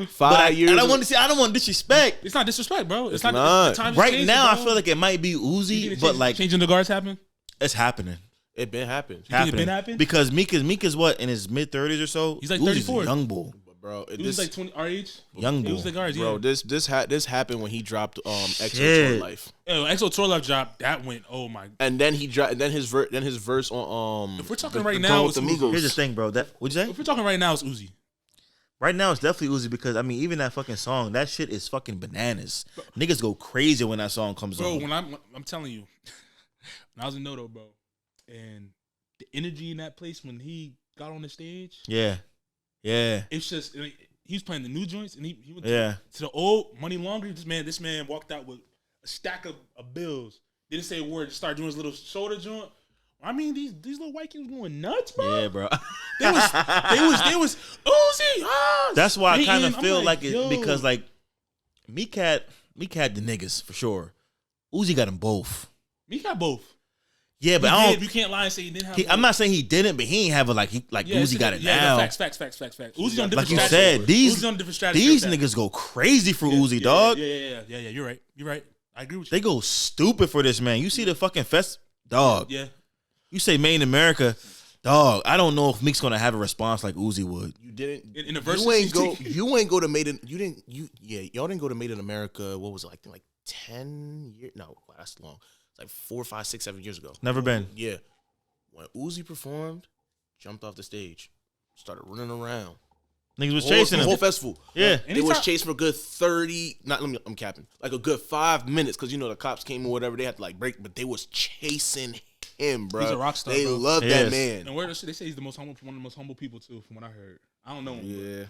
5 years. I don't want disrespect. It's not disrespect, bro. It's not. Right changing, now, bro. I feel like it might be Uzi, but like changing the guards happen. It's happening. It been happened. You think it been happened? Because Meek is what, in his mid 30s or so. He's like 34. Young bull. Bro, he was like 20 our age. Young bull. He was like ours, bro, this happened when he dropped XO Tour Life. XO Tour Life dropped. That went, oh my. And then he dropped. And then his verse on If we're talking right now, it's Uzi. Here's the thing, bro. What'd you say? If we're talking right now, it's Uzi. Right now, it's definitely Uzi because, I mean, even that fucking song, that shit is fucking bananas. Niggas go crazy when that song comes on. Bro, when I'm telling you, when I was in Noto, bro, and the energy in that place when he got on the stage. Yeah. It's just, he was playing the new joints, and he went to the old Money Laundry. This man walked out with a stack of bills. Didn't say a word, just started doing his little shoulder joint. I mean, these little white kids going nuts, bro. Yeah, bro. They was Uzi. That's why I kind of feel like it because like Meek had the niggas for sure. Uzi got them both. Meek got both. Yeah, but you can't lie and say he didn't have. I'm not saying he didn't, but he ain't have it like Uzi got it now. Facts. Uzi on different like you said, these these niggas go crazy for Uzi, dog. Yeah. You're right. I agree with you. They go stupid for this man. You see the fucking dog. Yeah. You say Made in America, dog. I don't know if Meek's gonna have a response like Uzi would. You didn't in the verse. You ain't go to Made in. Y'all didn't go to Made in America. What was it like 10 years? No, that's long. It's like 4, 5, 6, 7 years ago. Never been. Yeah, when Uzi performed, jumped off the stage, started running around. Niggas was chasing him. The whole festival. Yeah. They was chasing for a good 30, I'm capping, like a good 5 minutes because, the cops came or whatever. They had to like break, but they was chasing him, bro. He's a rock star, They bro. love that man. And they say he's one of the most humble people, too, from what I heard. I don't know him. Yeah.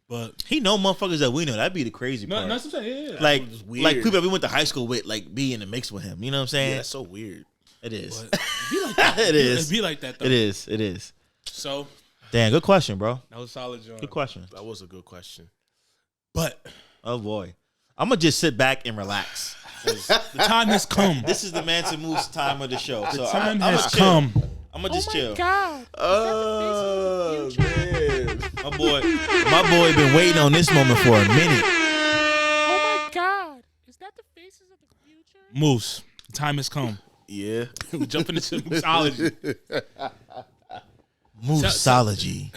But he know motherfuckers that we know. That'd be the crazy part. No, that's what I'm saying. Yeah. Like people that we went to high school with, like, be in the mix with him. You know what I'm saying? Yeah, that's so weird. It is. But it'd be like that. It is. It'd be like that, though. It is. So. Damn, good question, bro. That was a solid, John. Good question. That was a good question. But. Oh, boy. I'm going to just sit back and relax. The time has come. This is the Man to Moose time of the show. The time has come. I'm going to just chill. God. Oh, man. My boy been waiting on this moment for a minute. Oh, my God. Is that the faces of the future? Moose, the time has come. Yeah. We're jumping into Moosology. Moosology.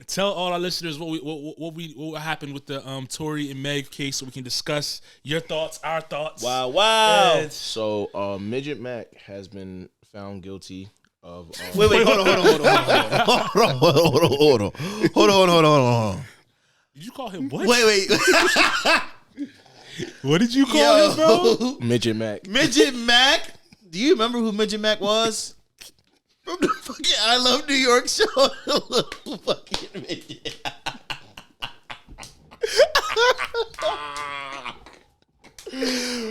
Tell all our listeners what happened with the Tory and Meg case, so we can discuss your thoughts, our thoughts. Wow. And so, Midget Mac has been found guilty of. Wait, hold on. Did you call him what? Wait. What did you call him, bro? Midget Mac. Midget Mac? Do you remember who Midget Mac was? From the fucking I Love New York show. Fucking midget.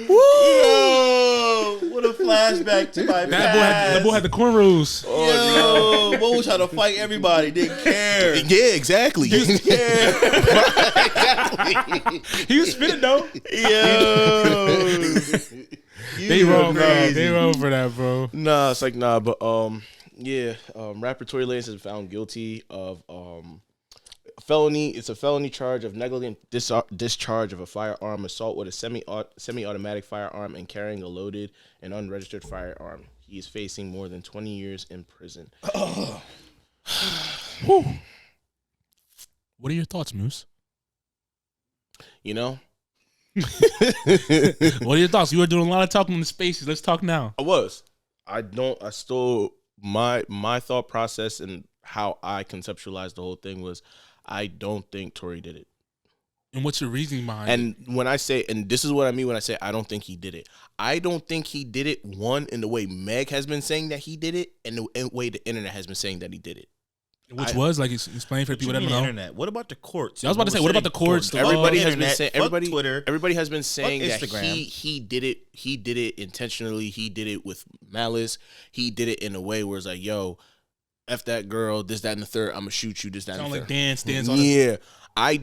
Woo! What a flashback to my past. That boy had the cornrows. Yo, boy was trying to fight everybody. Didn't care. Yeah, exactly. Didn't care. Exactly. He was spitting though. Yo. They wrong, bro. They wrong for that, bro. Nah, it's like nah, but rapper Tory Lanez has been found guilty of felony. It's a felony charge of negligent discharge of a firearm, assault with a semi-automatic firearm, and carrying a loaded and unregistered firearm. He is facing more than 20 years in prison. What are your thoughts, Moose? You know? What are your thoughts? You were doing a lot of talking in the spaces. Let's talk now. My thought process and how I conceptualized the whole thing was I don't think Tory did it. And what's your reasoning behind it? And when I say, and this is what I mean when I say I don't think he did it. I don't think he did it, one, in the way Meg has been saying that he did it, and the way the internet has been saying that he did it. Explain for people that don't know. Internet. What about the courts? I was about to say, what about the courts? Everybody has internet, been saying. Everybody has been saying that Instagram. he did it. He did it intentionally. He did it with malice. He did it in a way where it's like, yo, F that girl, this, that, and the third. I'm gonna shoot you, this, that, and the third. Sound like dance on yeah, I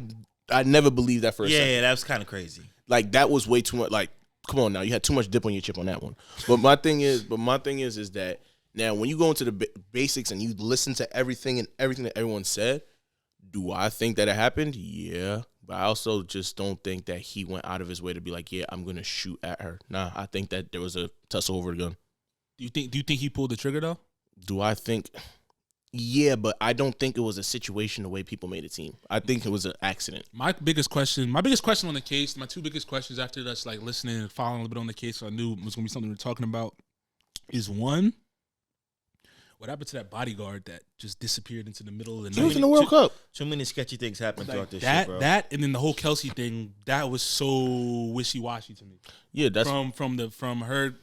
never believed that for a second. Yeah, that was kind of crazy. Like that was way too much. Like, come on now, you had too much dip on your chip on that one. But my thing is that now when you go into the basics and you listen to everything that everyone said, do I think that it happened? Yeah, but I also just don't think that he went out of his way to be like, yeah, I'm gonna shoot at her. Nah, I think that there was a tussle over the gun. Do you think he pulled the trigger though? Do I think? Yeah, but I don't think it was a situation the way people made it seem. I think it was an accident. My biggest question on the case, my two biggest questions after that's like listening and following a little bit on the case, so I knew it was gonna be something we were talking about, is one, what happened to that bodyguard that just disappeared into the middle of the night? He was in the World Cup. Too many sketchy things happened throughout this that, shit, bro. That and then the whole Kelsey thing, that was so wishy-washy to me. Yeah, that's from her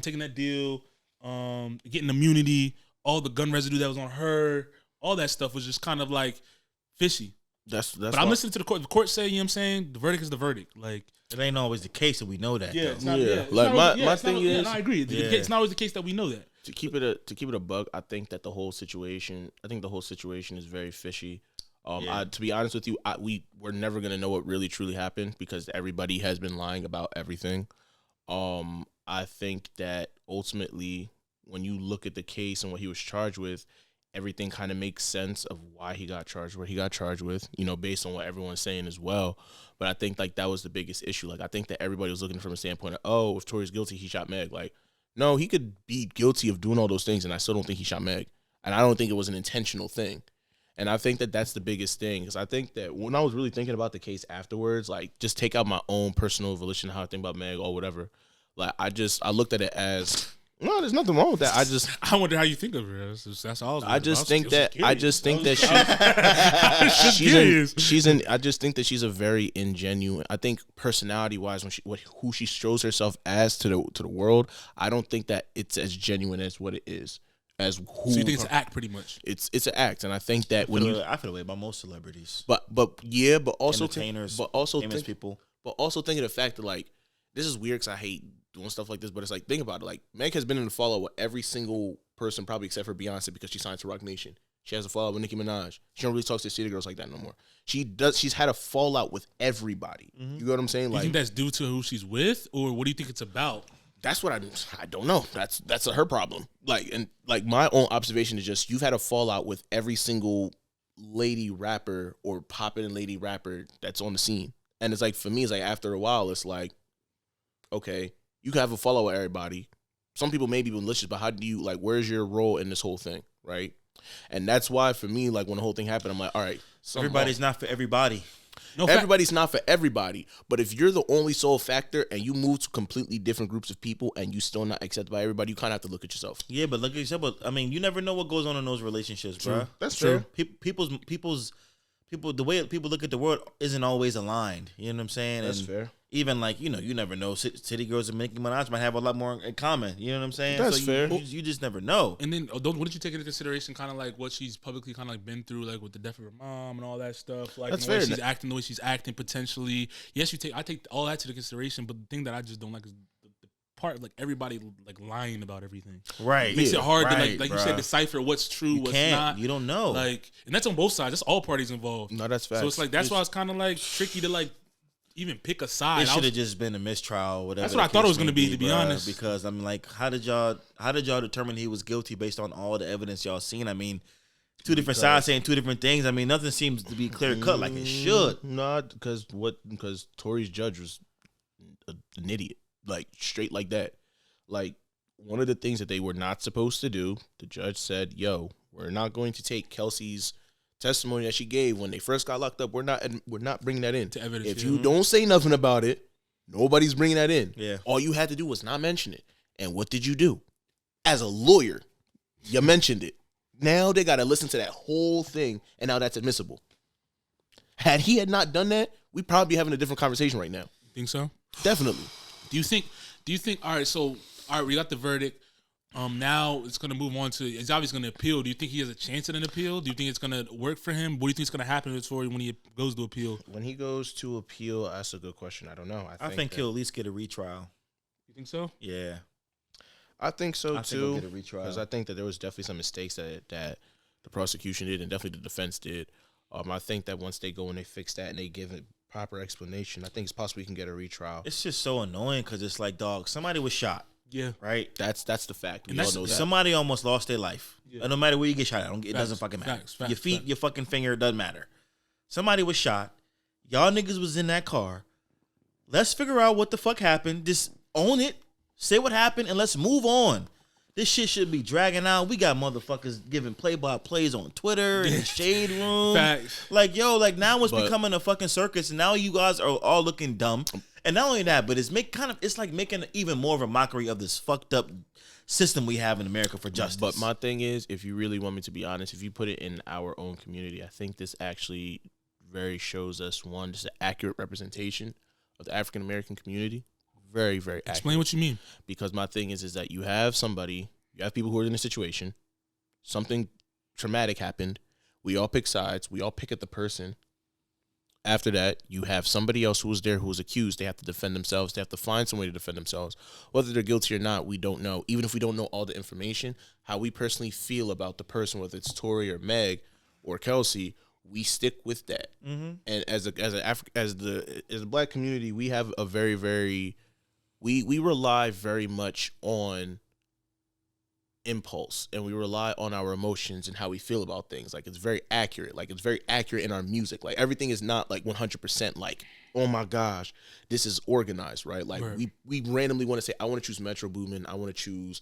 taking that deal, getting immunity, all the gun residue that was on her, all that stuff was just kind of like fishy. But I'm listening to the court. The court say, you know what I'm saying? The verdict is the verdict. Like, it ain't always the case, and we know that. Yeah, my thing is, I agree. It's not always the case that we know that. To keep it a bug, I think the whole situation is very fishy. To be honest with you, we're never gonna know what really truly happened because everybody has been lying about everything. I think that ultimately, when you look at the case and what he was charged with, everything kind of makes sense of why he got charged what he got charged with, you know, based on what everyone's saying as well. But I think like that was the biggest issue. Like I think that everybody was looking from a standpoint of, oh, if Tory's guilty, he shot Meg. Like, no, he could be guilty of doing all those things, and I still don't think he shot Meg. And I don't think it was an intentional thing. And I think that that's the biggest thing, because I think that when I was really thinking about the case afterwards, like just take out my own personal volition, how I think about Meg or whatever. Like I looked at it as, no, there's nothing wrong with that. I wonder how you think of her. That's all. I just think that she's a very ingenuine. I think personality wise, who she shows herself as to the world, I don't think that it's as genuine as what it is. So you think it's an act, pretty much? It's an act, and I think that I feel away about most celebrities, but also entertainers, famous people, but also think of the fact that like this is weird because I hate doing stuff like this, but it's like, think about it. Like Meg has been in the fallout with every single person, probably except for Beyonce, because she signed to Rock Nation. She has a fallout with Nicki Minaj. She don't really talk to city girls like that no more. She's had a fallout with everybody. Mm-hmm. You know what I'm saying? You think that's due to who she's with, or what do you think it's about? That's what I don't know. That's her problem. Like, and like my own observation is just you've had a fallout with every single lady rapper or poppin' lady rapper that's on the scene. And it's like, for me, it's like after a while, it's like, okay, You can have a follow with everybody. Some people may be malicious, but how do you, like, where's your role in this whole thing, right? And that's why, for me, like, when the whole thing happened, I'm like, all right. Everybody's not for everybody. No, everybody's not for everybody. But if you're the only sole factor and you move to completely different groups of people and you still not accepted by everybody, you kind of have to look at yourself. Yeah, but look at yourself. But, I mean, you never know what goes on in those relationships, bro. That's true. The way people look at the world isn't always aligned. You know what I'm saying? That's fair. Even like, you never know. City Girls and Nicki Minaj might have a lot more in common. You know what I'm saying? That's fair. You just never know. And then, what did you take into consideration? Kind of like what she's publicly kind of like been through, like with the death of her mom and all that stuff. Like that's the way fair. She's acting, the way she's acting potentially. Yes, I take all that into consideration. But the thing that I just don't like is the part like everybody like lying about everything. Right. It makes it hard to like you said, decipher what's true, what's not. You don't know. Like, and that's on both sides. That's all parties involved. No, that's facts. So it's like that's why it's kind of like tricky to like even pick a side. It should have just been a mistrial, whatever. That's what I thought it was going to be, to be honest. Because I mean, like, how did y'all determine he was guilty based on all the evidence y'all seen? I mean, two different sides saying two different things. I mean, nothing seems to be clear cut like it should. Not because Tory's judge was an idiot, like straight like that. Like, one of the things that they were not supposed to do, the judge said, "Yo, we're not going to take Kelsey's testimony that she gave when they first got locked up. We're not bringing that in to evidence. If you don't say nothing about it, nobody's bringing that in. Yeah. All you had to do was not mention it. And what did you do? As a lawyer, you mentioned it. Now they got to listen to that whole thing, and now that's admissible. Had he had not done that, we'd probably be having a different conversation right now. Think so? Definitely. Do you think? All right, we got the verdict. Now it's going to move on to, it's obviously going to appeal. Do you think he has a chance at an appeal? Do you think it's going to work for him? What do you think is going to happen with Tory when he goes to appeal? When he goes to appeal, that's a good question. I don't know. I think he'll at least get a retrial. You think so? Yeah. I think so, I too. think he'll get a retrial. Because I think that there was definitely some mistakes that the prosecution did and definitely the defense did. I think that once they go and they fix that and they give it proper explanation, I think it's possible he can get a retrial. It's just so annoying because it's like, dog, somebody was shot. Yeah, right. That's the fact. We all know that. Somebody almost lost their life. Yeah. And no matter where you get shot at, it doesn't fucking matter. Facts, your feet, your fucking finger, it doesn't matter. Somebody was shot. Y'all niggas was in that car. Let's figure out what the fuck happened. Just own it. Say what happened, and let's move on. This shit should be dragging out. We got motherfuckers giving play-by-plays on Twitter in the shade room. Facts. Like, yo, like now it's becoming a fucking circus, and now you guys are all looking dumb. And not only that, but it's making even more of a mockery of this fucked up system we have in America for justice. But my thing is, if you really want me to be honest, if you put it in our own community, I think this actually very shows us, one, just an accurate representation of the African American community. Very, very accurate. Explain what you mean. Because my thing is that you have people who are in a situation, something traumatic happened, we all pick sides, we all pick at the person. After that, you have somebody else who was there who was accused. They have to defend themselves. They have to find some way to defend themselves. Whether they're guilty or not, we don't know. Even if we don't know all the information, how we personally feel about the person, whether it's Tory or Meg or Kelsey, we stick with that. Mm-hmm. And as a black community, we have a very, very we rely very much on impulse, and we rely on our emotions and how we feel about things. Like, it's very accurate. Like, it's very accurate in our music. Like, everything is not like 100% like, oh my gosh, this is organized, right? Like, we randomly want to say, I want to choose Metro Boomin, I want to choose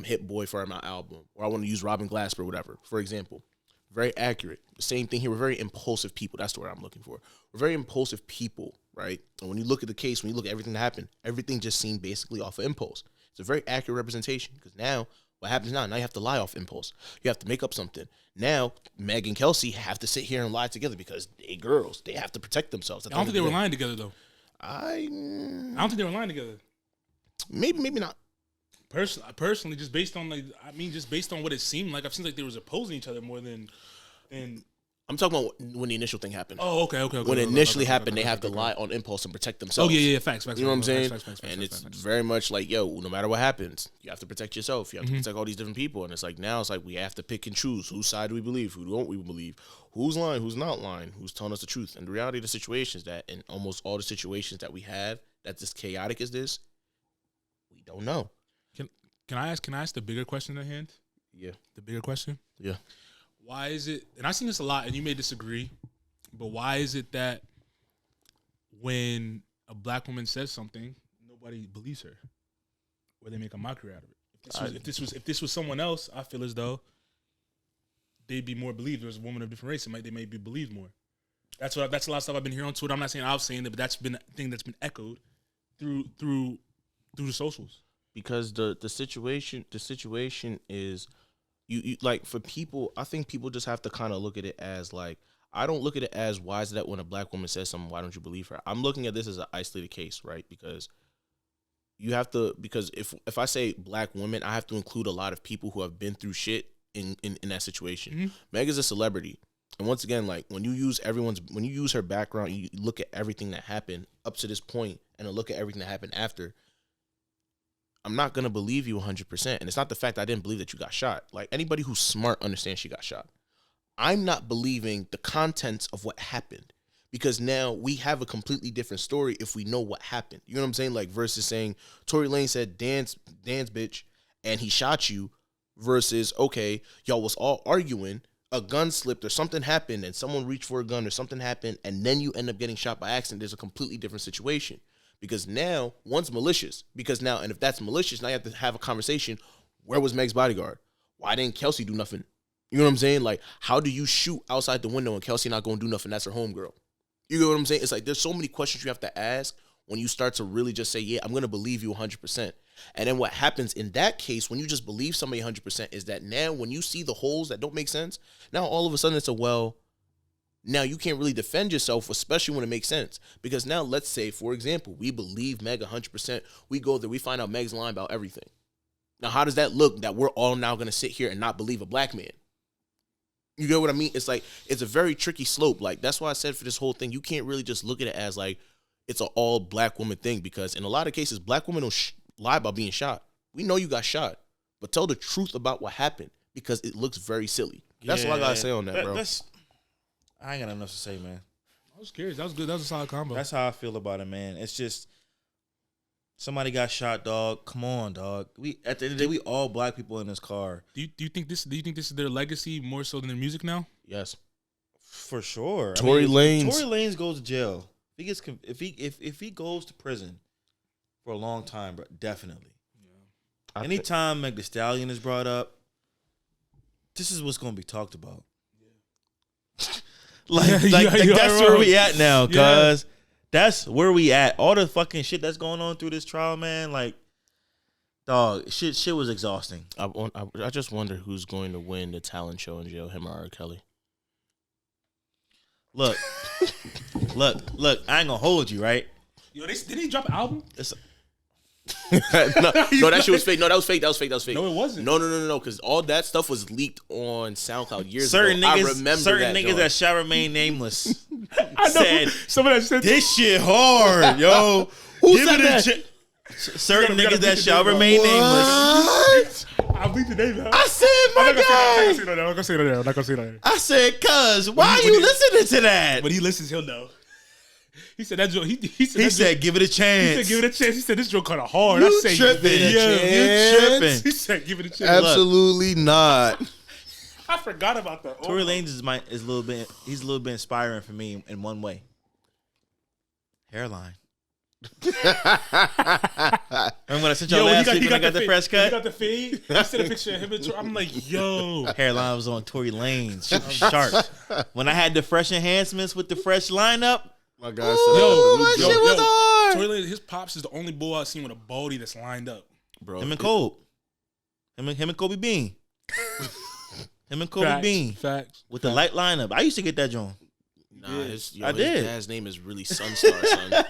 Hit Boy for my album, or I want to use Robin Glasper or whatever, for example. Very accurate. The same thing here. We're very impulsive people. That's the word I'm looking for. We're very impulsive people, right? And when you look at the case, when you look at everything that happened, everything just seemed basically off of impulse. It's a very accurate representation, because now what happens now? Now you have to lie off impulse. You have to make up something. Now, Meg and Kelsey have to sit here and lie together because they girls. They have to protect themselves. I don't think they were lying together, though. I don't think they were lying together. Maybe not. Personally, just based on what it seemed like, I've seen like they was opposing each other more than. I'm talking about when the initial thing happened. Oh, okay. When it initially happened, they have to lie on impulse and protect themselves. Oh, yeah, facts. You know what I'm saying? And it's very much like, yo, no matter what happens, you have to protect yourself. You have to protect all these different people. And it's like, now it's like we have to pick and choose. Whose side do we believe? Who don't we believe? Who's lying? Who's not lying? Who's telling us the truth? And the reality of the situation is that in almost all the situations that we have, that's as chaotic as this, we don't know. Can I ask the bigger question at hand? Yeah. The bigger question? Yeah. Why is it, and I've seen this a lot, and you may disagree, but why is it that when a black woman says something, nobody believes her? or they make a mockery out of it. If this was someone else, I feel as though they'd be more believed. There's a woman of different race, they may be believed more. That's a lot of stuff I've been hearing on Twitter. I'm not saying I've seen it, but that's been a thing that's been echoed through the socials. Because the situation is you like, for people, I think people just have to kind of look at it as like, I don't look at it as, why is it that when a black woman says something, why don't you believe her? I'm looking at this as an isolated case, right? Because if I say black women, I have to include a lot of people who have been through shit in that situation. Mm-hmm. Meg is a celebrity. And once again, like, when you use her background, you look at everything that happened up to this point and then look at everything that happened after, I'm not going to believe you 100%. And it's not the fact I didn't believe that you got shot. Like, anybody who's smart understands she got shot. I'm not believing the contents of what happened, because now we have a completely different story if we know what happened. You know what I'm saying? Like, versus saying Tory Lanez said, dance bitch, and he shot you, versus, okay, y'all was all arguing, a gun slipped or something happened and someone reached for a gun or something happened and then you end up getting shot by accident. There's a completely different situation. Because now, one's malicious. Because now, and if that's malicious, now you have to have a conversation. Where was Meg's bodyguard? Why didn't Kelsey do nothing? You know what I'm saying? Like, how do you shoot outside the window and Kelsey not going to do nothing? That's her homegirl. You know what I'm saying? It's like, there's so many questions you have to ask when you start to really just say, yeah, I'm going to believe you 100%. And then what happens in that case, when you just believe somebody 100%, is that now when you see the holes that don't make sense, now all of a sudden it's a, well, now you can't really defend yourself, especially when it makes sense. Because now, let's say, for example, we believe Meg 100%. We go there, we find out Meg's lying about everything. Now, how does that look that we're all now going to sit here and not believe a black man? You get what I mean? It's like, it's a very tricky slope. Like, that's why I said for this whole thing, you can't really just look at it as like, it's an all black woman thing. Because in a lot of cases, black women don't lie about being shot. We know you got shot, but tell the truth about what happened, because it looks very silly. That's what I got to say on that, bro. I ain't got enough to say, man. I was curious. That was good. That was a solid combo. That's how I feel about it, man. It's just, somebody got shot, dog. Come on, dog. We, at the end of the day, we all black people in this car. Do you think this is their legacy more so than their music now? Yes, for sure. Tory Lanez goes to jail. If he goes to prison for a long time, bro, definitely. Yeah. Anytime Meg the Stallion is brought up, this is what's going to be talked about. Like that's where we at now, cuz that's where we at. All the fucking shit that's going on through this trial, man, like, dog, shit was exhausting. I just wonder who's going to win the talent show in jail, him or R. Kelly. Look, I ain't gonna hold you, right? Yo, did he drop an album? no, that shit was fake. No, that was fake. No, it wasn't. No. Because all that stuff was leaked on SoundCloud years ago. I remember certain niggas that shall remain nameless. I know. Some of that said this shit hard, yo. Who said that? Certain niggas that shall remain nameless. I'll bleep the name out. I said, my guy. I'm not gonna say that. I said, cuz, why are you listening to that? When he listens, he'll know. He said that joke. He said, give it a chance. He said, give it a chance. He said, this joke kind of hard. You I say, tripping. You tripping. He said, give it a chance. Absolutely not. I forgot about that. Tory Lanez is a little bit. He's a little bit inspiring for me in one way. Hairline. Remember when I sent y'all last week when I got the fresh cut? He got the fade. I sent a picture of him and Tory. I'm like, yo. Hairline was on Tory Lanez. Shit was sharp. When I had the fresh enhancements with the fresh lineup. My God, that shit was hard. Tory Lanez, his pops is the only boy I've seen with a baldy that's lined up. Bro, him and Cole. Him and Kobe Bean. Him and Kobe Bean. Facts. With the light lineup. I used to get that joint. Nah, his did. dad's name is really Sunstar, son.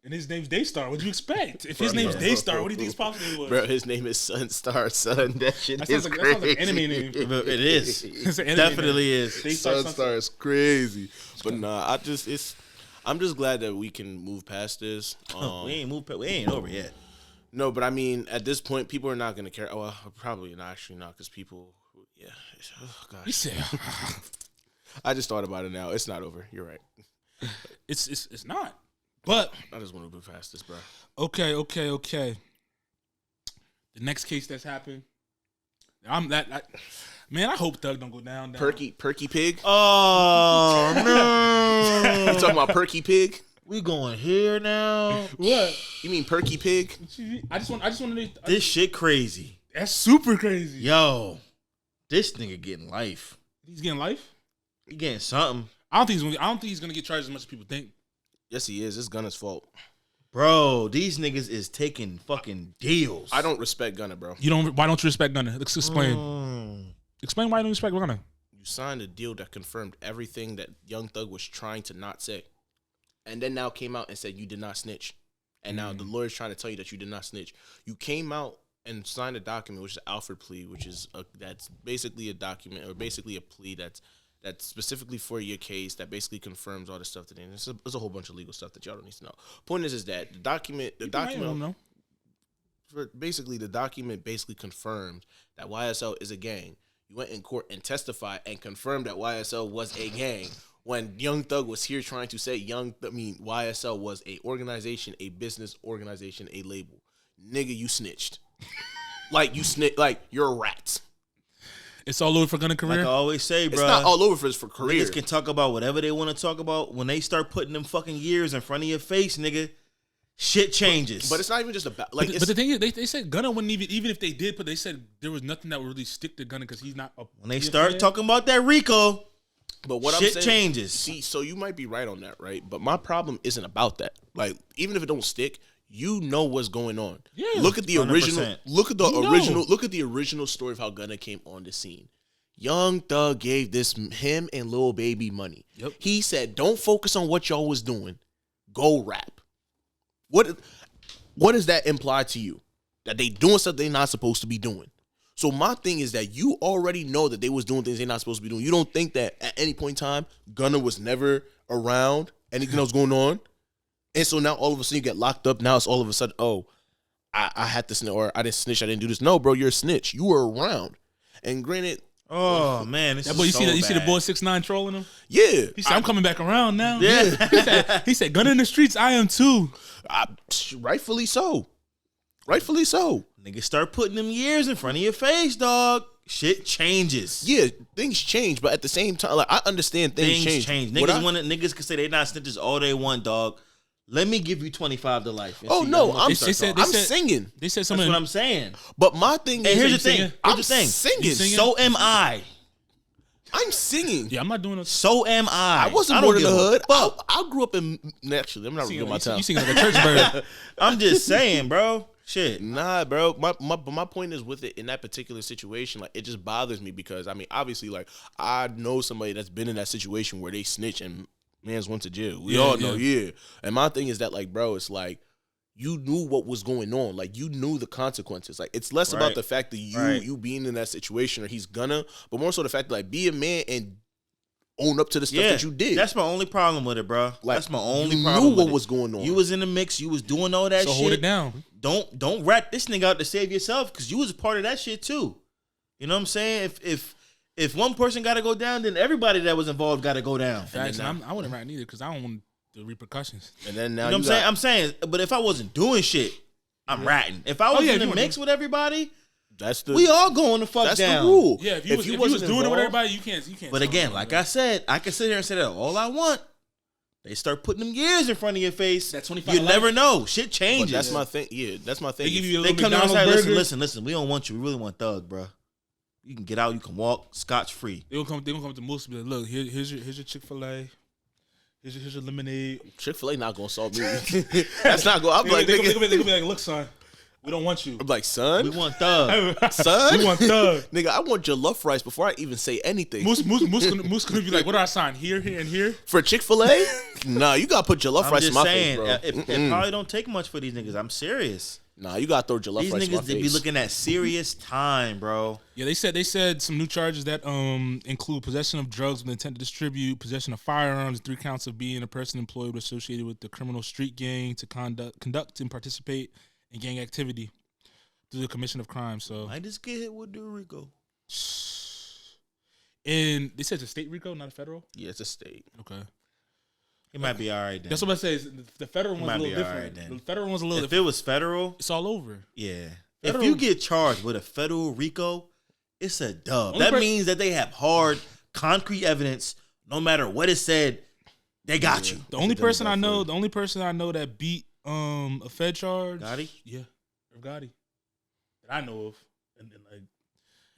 And his name's Daystar. What do you expect? If his name's Daystar, what do you think his pop's name was? Bro, his name is Sunstar, son. That shit is crazy. That sounds like an anime name. It is. It's an anime Definitely name. is. Sunstar is crazy. But nah, I'm just glad that we can move past this. We ain't over yet. No, but I mean, at this point, people are not going to care. Oh, well, probably not, actually not, because people, yeah. Oh, gosh. You said, I just thought about it now. It's not over. You're right. It's not. But I just want to move past this, bro. Okay. The next case that's happened, man, I hope Thug don't go down. Perky Pig? Oh, no. You talking about Perky Pig? We going here now. What? You mean Perky Pig? I just want to. This shit crazy. That's super crazy. Yo, this nigga getting life. He's getting life. He getting something. I don't think he's gonna get charged as much as people think. Yes, he is. It's Gunna's fault. Bro, these niggas is taking fucking deals. I don't respect Gunna, bro. Why don't you respect Gunna? Let's explain. Explain why you don't respect Gunna. You signed a deal that confirmed everything that Young Thug was trying to not say. And then now came out and said you did not snitch. And now the lawyer's trying to tell you that you did not snitch. You came out and signed a document, which is an Alfred plea, which is that's basically a document or basically a plea that's specifically for your case that basically confirms all the stuff that there's a whole bunch of legal stuff that y'all don't need to know. Point is that the document basically confirms that YSL is a gang. You went in court and testified and confirmed that YSL was a gang. When Young Thug was here trying to say YSL was a organization, a business organization, a label. Nigga, you snitched. Like you're a rat. It's all over for Gunna career. Like I always say, bro. It's not all over for career. Niggas can talk about whatever they want to talk about. When they start putting them fucking years in front of your face, nigga, shit changes. But it's not even just about like. But the thing is, they said Gunna wouldn't even if they did, but they said there was nothing that would really stick to Gunna because he's not. When they start talking about that Rico, but what shit I'm saying, changes. See, so you might be right on that, right? But my problem isn't about that. Like, even if it don't stick, you know what's going on. Yeah, look at the 100%. original. Look at the original. Look at the original story of how Gunna came on the scene. Young Thug gave him and Lil Baby money. Yep. He said, "Don't focus on what y'all was doing. Go rap." What does that imply to you? That they doing stuff they not supposed to be doing. So my thing is that you already know that they was doing things they're not supposed to be doing. You don't think that at any point in time Gunna was never around anything else going on, and so now all of a sudden you get locked up. Now it's all of a sudden, oh, I had to snitch or I didn't snitch. I didn't do this. No, bro, you're a snitch. You were around, and granted. Oh man, this that boy, you is see so you see the bad. boy 6ix9ine trolling him. Yeah, He said, "I'm coming back around now." Yeah. he said, "Gunna in the streets, I am too." Rightfully so. Rightfully so. Niggas start putting them years in front of your face, dog. Shit changes. Yeah, things change, but at the same time, like I understand things change. Niggas can say they not snitches all they want, dog. Let me give you 25 to life. Oh no, I'm singing. They said something. That's what I'm saying. But my thing is, here's the thing. I'm singing. So am I. I'm singing. Yeah, I'm not doing it. So am I. I wasn't born in the hood. I grew up in. Actually, I'm not revealing my town. You singing like a church bird. I'm just saying, bro. Shit. Nah, bro. My point is with it in that particular situation, like it just bothers me because I mean, obviously, like I know somebody that's been in that situation where they snitch and man's went to jail. We all know, yeah. And my thing is that, like, bro, it's like you knew what was going on. Like you knew the consequences. Like it's less about the fact that you being in that situation or he's gonna, but more so the fact that like be a man and own up to the stuff that you did. That's my only problem with it, bro. Like, that's my only problem. You knew what was going on. You was in the mix. You was doing all that shit. So hold it down. Don't rat this nigga out to save yourself because you was a part of that shit too. You know what I'm saying? If one person got to go down, then everybody that was involved got to go down. Facts, I wouldn't rat neither because I don't want the repercussions. And then now you know what I'm saying? I'm saying, but if I wasn't doing shit, I'm ratting. If I was in the mix with everybody, we all going the fuck down. That's the rule. Yeah, if you was doing it with everybody, you can't. But again, like I said, I can sit here and say that all I want. They start putting them years in front of your face. That 25. You never know. Shit changes. But that's my thing. Yeah, that's my thing. They give you a little come down and say, listen. We don't want you. We really want Thug, bro. You can get out. You can walk scotch free. They gonna come to Moose and be like, look, here's your Chick-fil-A. Here's your lemonade. Chick-fil-A not gonna solve me. That's not going. I'm like, they gonna be like, look, son. We don't want you. I'm like, son? We want Thug. Son? We want Thug. Nigga, I want jollof rice before I even say anything. Moose gonna be like, what do I sign? Here, and here? For Chick-fil-A? Nah, you gotta put jollof rice in my face, bro. It probably don't take much for these niggas. I'm serious. Nah, you gotta throw jollof rice in my face. These niggas be looking at serious time, bro. Yeah, they said some new charges that include possession of drugs with intent to distribute, possession of firearms, 3 counts of being a person employed or associated with the criminal street gang to conduct and participate in gang activity through the commission of crime. So I just get hit with the RICO. And they said it's a state RICO, not a federal? Yeah, it's a state. Okay. It might be all right then. That's what I say. The federal one's a little different. Right, the federal one's a little different. If it was federal, it's all over. Yeah. If you get charged with a federal RICO, it's a dub. That means that they have hard, concrete evidence. No matter what is said, They got you. The only person I know that beat a Fed charge. Gotti? Yeah. Gotti. That I know of.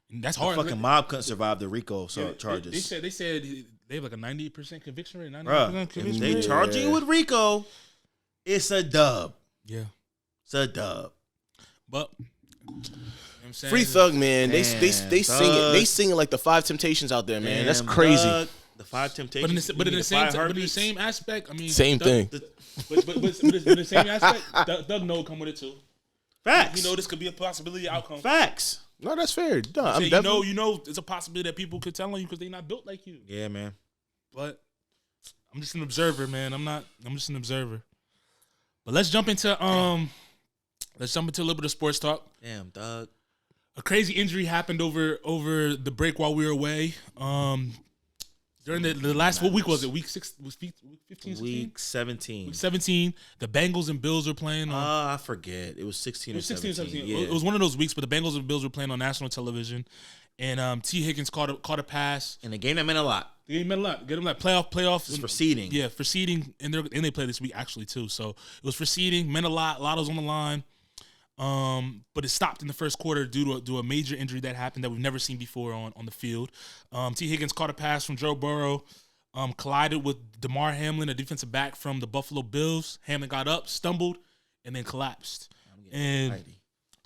And that's hard. The fucking mob couldn't survive the RICO charges. They said they have like a 90% conviction rate. 90% conviction rate. They charge you with RICO, it's a dub. Yeah. It's a dub. But you know what I'm saying? Free Thug, man. They sing it. They sing it like the Five Temptations out there, man. That's crazy. Thug, the Five Temptations. But in the same aspect, I mean, same thing. But in the same aspect, Thug know come with it too. Facts. You know this could be a possibility outcome. Facts. No, that's fair. No, you know, it's a possibility that people could tell on you because they're not built like you. Yeah, man. But I'm just an observer, man. I'm just an observer. But let's jump into a little bit of sports talk. Damn, Doug. A crazy injury happened over the break while we were away. During the last, what week was it? Week 6? Was week 15? Week 17. Week 17. The Bengals and Bills were playing on. I forget. It was 16 or 17. 17. Yeah. It was one of those weeks, but the Bengals and Bills were playing on national television. And T. Higgins caught a pass. In a game that meant a lot. The game meant a lot. Get them like playoff. It's for seeding. Yeah, for seeding. And they play this week actually too. So it was for seeding. Meant a lot. Lotto's on the line. But it stopped in the first quarter due to a major injury that happened that we've never seen before on the field. T. Higgins caught a pass from Joe Burrow. Collided with Damar Hamlin, a defensive back from the Buffalo Bills. Hamlin got up, stumbled, and then collapsed. And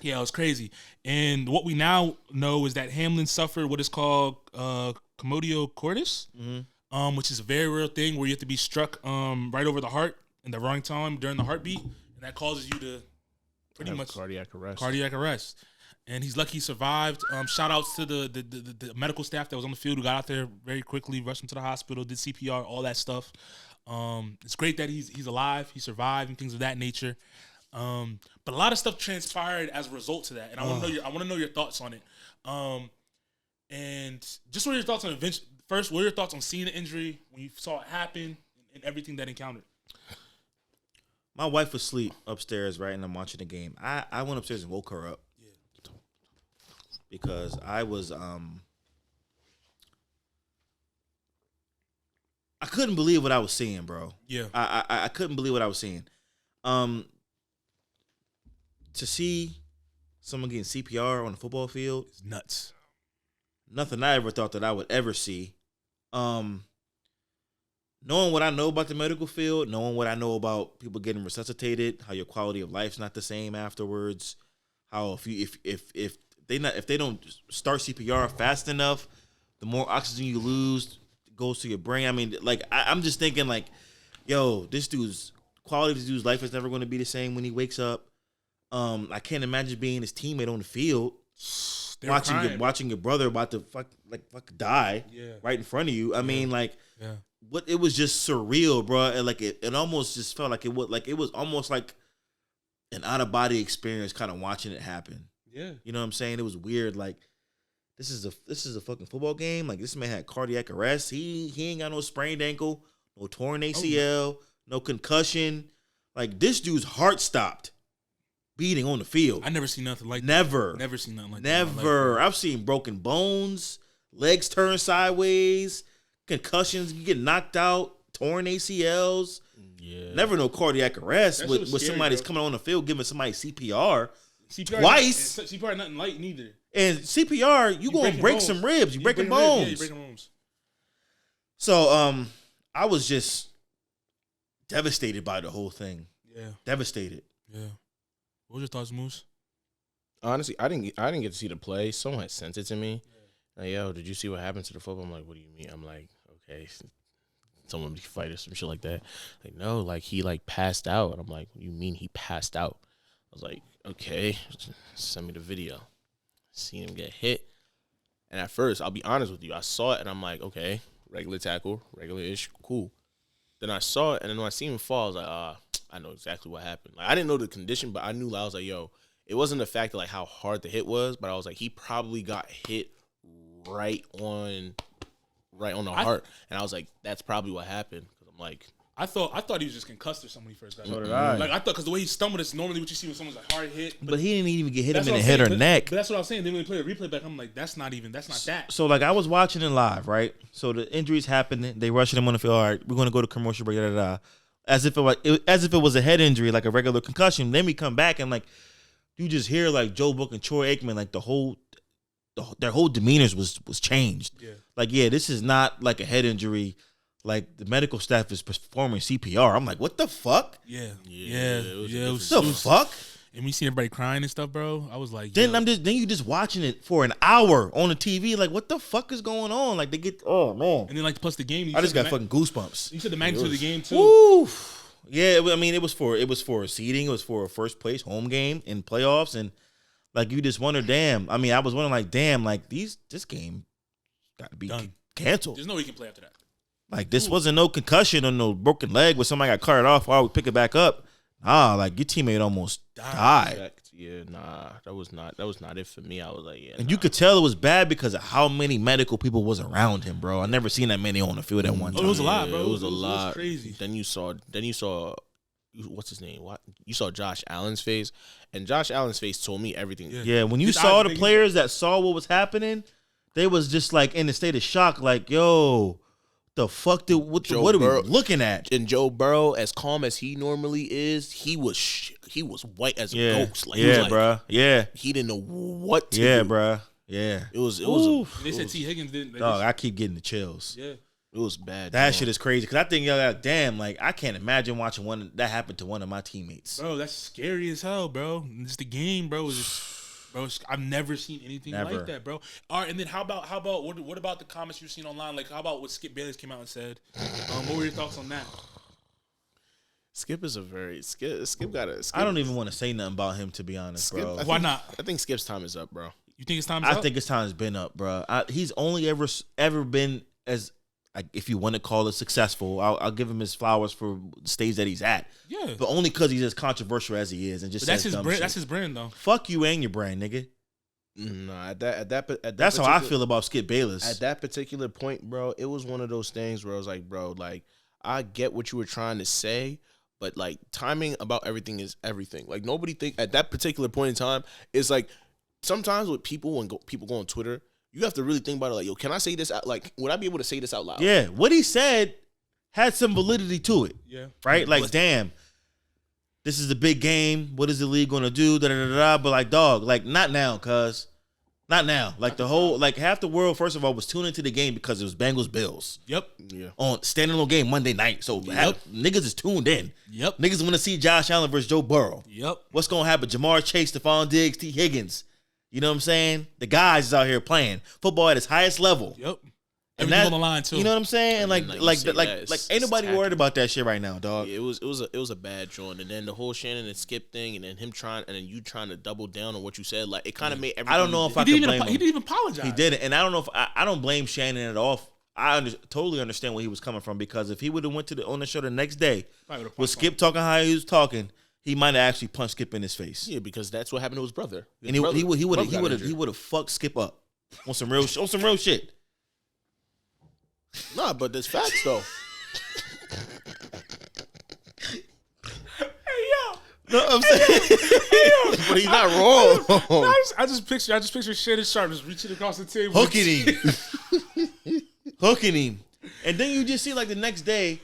yeah, it was crazy. And what we now know is that Hamlin suffered what is called commotio cordis, which is a very real thing where you have to be struck right over the heart in the wrong time during the heartbeat, and that causes you to pretty much cardiac arrest. Cardiac arrest. And he's lucky he survived. Shout outs to the medical staff that was on the field who got out there very quickly, rushed him to the hospital, did CPR, all that stuff. It's great that he's alive, he survived, and things of that nature. But a lot of stuff transpired as a result to that, and I want to know your thoughts on it. And just what are your thoughts on it? First, what are your thoughts on seeing the injury when you saw it happen and everything that encountered? My wife was asleep upstairs, right, and I'm watching the game. I went upstairs and woke her up. Because I was, I couldn't believe what I was seeing, bro. Yeah. I couldn't believe what I was seeing. To see someone getting CPR on the football field. It's nuts. Nothing I ever thought that I would ever see. Knowing what I know about the medical field, knowing what I know about people getting resuscitated, how your quality of life's not the same afterwards, how if they don't start CPR fast enough, the more oxygen you lose goes to your brain. I mean, like I'm just thinking, like, yo, quality of this dude's life is never going to be the same when he wakes up. I can't imagine being his teammate on the field, watching your brother about to fuck die right in front of you. I mean, like, what it was just surreal, bro. And like it almost just felt like it was almost like an out of body experience, kind of watching it happen. Yeah, you know what I'm saying? It was weird. Like, this is a fucking football game. Like, this man had cardiac arrest. He ain't got no sprained ankle, no torn ACL, no concussion. Like, this dude's heart stopped beating on the field. I never seen nothing like never. that. Never seen nothing like that. Never. I've seen broken bones, legs turn sideways, concussions, you get knocked out, torn ACLs. Yeah. Never no cardiac arrest with somebody's coming on the field giving somebody CPR. Twice. CPR nothing light neither. And CPR, you gonna break some ribs. You breaking bones. You breaking bones. So I was just devastated by the whole thing. Yeah. Devastated. Yeah. What was your thoughts, Moose? Honestly, I didn't get to see the play. Someone had sent it to me. Like, yo, did you see what happened to the football? I'm like, what do you mean? I'm like, okay, someone fight or some shit like that. Like, no, like he like passed out. And I'm like, what do you mean he passed out? I was like, okay, send me the video. Seen him get hit. And at first, I'll be honest with you, I saw it and I'm like, okay, regular tackle, regular-ish, cool. Then I saw it, and then when I see him fall, I was like, I know exactly what happened. Like, I didn't know the condition, but I knew, I was like, yo, it wasn't the fact of like how hard the hit was, but I was like, he probably got hit right on the heart. And I was like, that's probably what happened. Because I'm like, I thought he was just concussed or something when he first got hit. So did I. Like I thought, because the way he stumbled, it's normally what you see when someone's like hard hit. But he didn't even get hit him in the saying, head or neck. But that's what I was saying. Then when we play a replay back, I'm like, that's not that. So like I was watching it live, right? So the injuries happened. They rushing him on the field. All right, we're gonna go to commercial break. As if it was a head injury, like a regular concussion. Then we come back and like you just hear like Joe Book and Troy Aikman, like their whole demeanors was changed. Yeah. Like, yeah, this is not like a head injury. Like the medical staff is performing CPR. I'm like, what the fuck? Yeah. What the fuck? And we see everybody crying and stuff, bro. I was like, then you just watching it for an hour on the TV. Like, what the fuck is going on? Like, they get, oh man. And then like plus the game. I just got fucking goosebumps. You said the magnitude of the game too. Woo. Yeah, I mean, it was for seeding. It was for a first place home game in playoffs, and like you just wonder, damn. I mean, I was wondering, like, damn, like this game got to be canceled. There's no way you can play after that. Like this wasn't no concussion or no broken leg where somebody got carted off. Or we pick it back up. Nah, like your teammate almost died. Yeah, nah, that was not it for me. I was like, yeah. And you could tell it was bad because of how many medical people was around him, bro. I never seen that many on the field at one time. It was a lot, bro. It was a lot. It was crazy. Then you saw what's his name? What you saw Josh Allen's face, and Josh Allen's face told me everything. Yeah, when you saw the players that saw what was happening, they was just like in a state of shock, like, yo. The fuck what are we looking at? And Joe Burrow, as calm as he normally is, he was white as a ghost. Like, bro. Yeah, he didn't know what to do. Yeah, bro. Yeah, it was. They said T. Higgins didn't. I keep getting the chills. Yeah, it was bad. That shit is crazy because I think damn, like I can't imagine watching one that happened to one of my teammates. Bro, that's scary as hell, bro. It's the game, bro. Bro, I've never seen anything like that, bro. All right, and then how about what about the comments you've seen online? Like, how about what Skip Bayless came out and said? What were your thoughts on that? Skip is Skip got a. I don't even want to say nothing about him, to be honest, bro. Why not? I think Skip's time is up, bro. You think his time is up? I think his time has been up, bro. He's only ever been as, if you want to call it, successful. I'll give him his flowers for the stage that he's at. Yeah, but only because he's as controversial as he is, and just that's his brand. That's his brand, though. Fuck you and your brand, nigga. Nah, at that that's how I feel about Skip Bayless. At that particular point, bro, it was one of those things where I was like, bro, like I get what you were trying to say, but like timing about everything is everything. Like nobody think at that particular point in time, it's like sometimes with people when people go on Twitter. You have to really think about it. Like, yo, can I say this out? Like, would I be able to say this out loud? Yeah, what he said had some validity to it. Yeah, right. Like, damn, this is the big game. What is the league gonna do? Da da da da. But like, dog, like, not now, cuz, not now. Like the whole, like half the world, first of all, was tuning into the game because it was Bengals Bills. Yep. Yeah. On standalone game Monday night. So niggas is tuned in. Yep. Niggas want to see Josh Allen versus Joe Burrow. Yep. What's gonna happen? Jamar Chase, Stephon Diggs, T. Higgins. You know what I'm saying? The guys is out here playing football at its highest level. Yep. Everything on the line too. You know what I'm saying? And like ain't nobody worried about that shit right now, dog. Yeah, it was a bad joint. And then the whole Shannon and Skip thing, and then him you trying to double down on what you said. Like it kind of made everything. I don't know if I can blame him. He didn't even apologize. He didn't, and I don't know if I don't blame Shannon at all. I totally understand where he was coming from because if he would have went on the show the next day with Skip talking how he was talking. He might have actually punched Skip in his face. Yeah, because that's what happened to his brother. And he would have fucked Skip up on some real shit. Nah, but there's facts though. No, I'm saying, but he's not wrong. I just picture Shannon Sharp just reaching across the table, hooking him, and then you just see like the next day.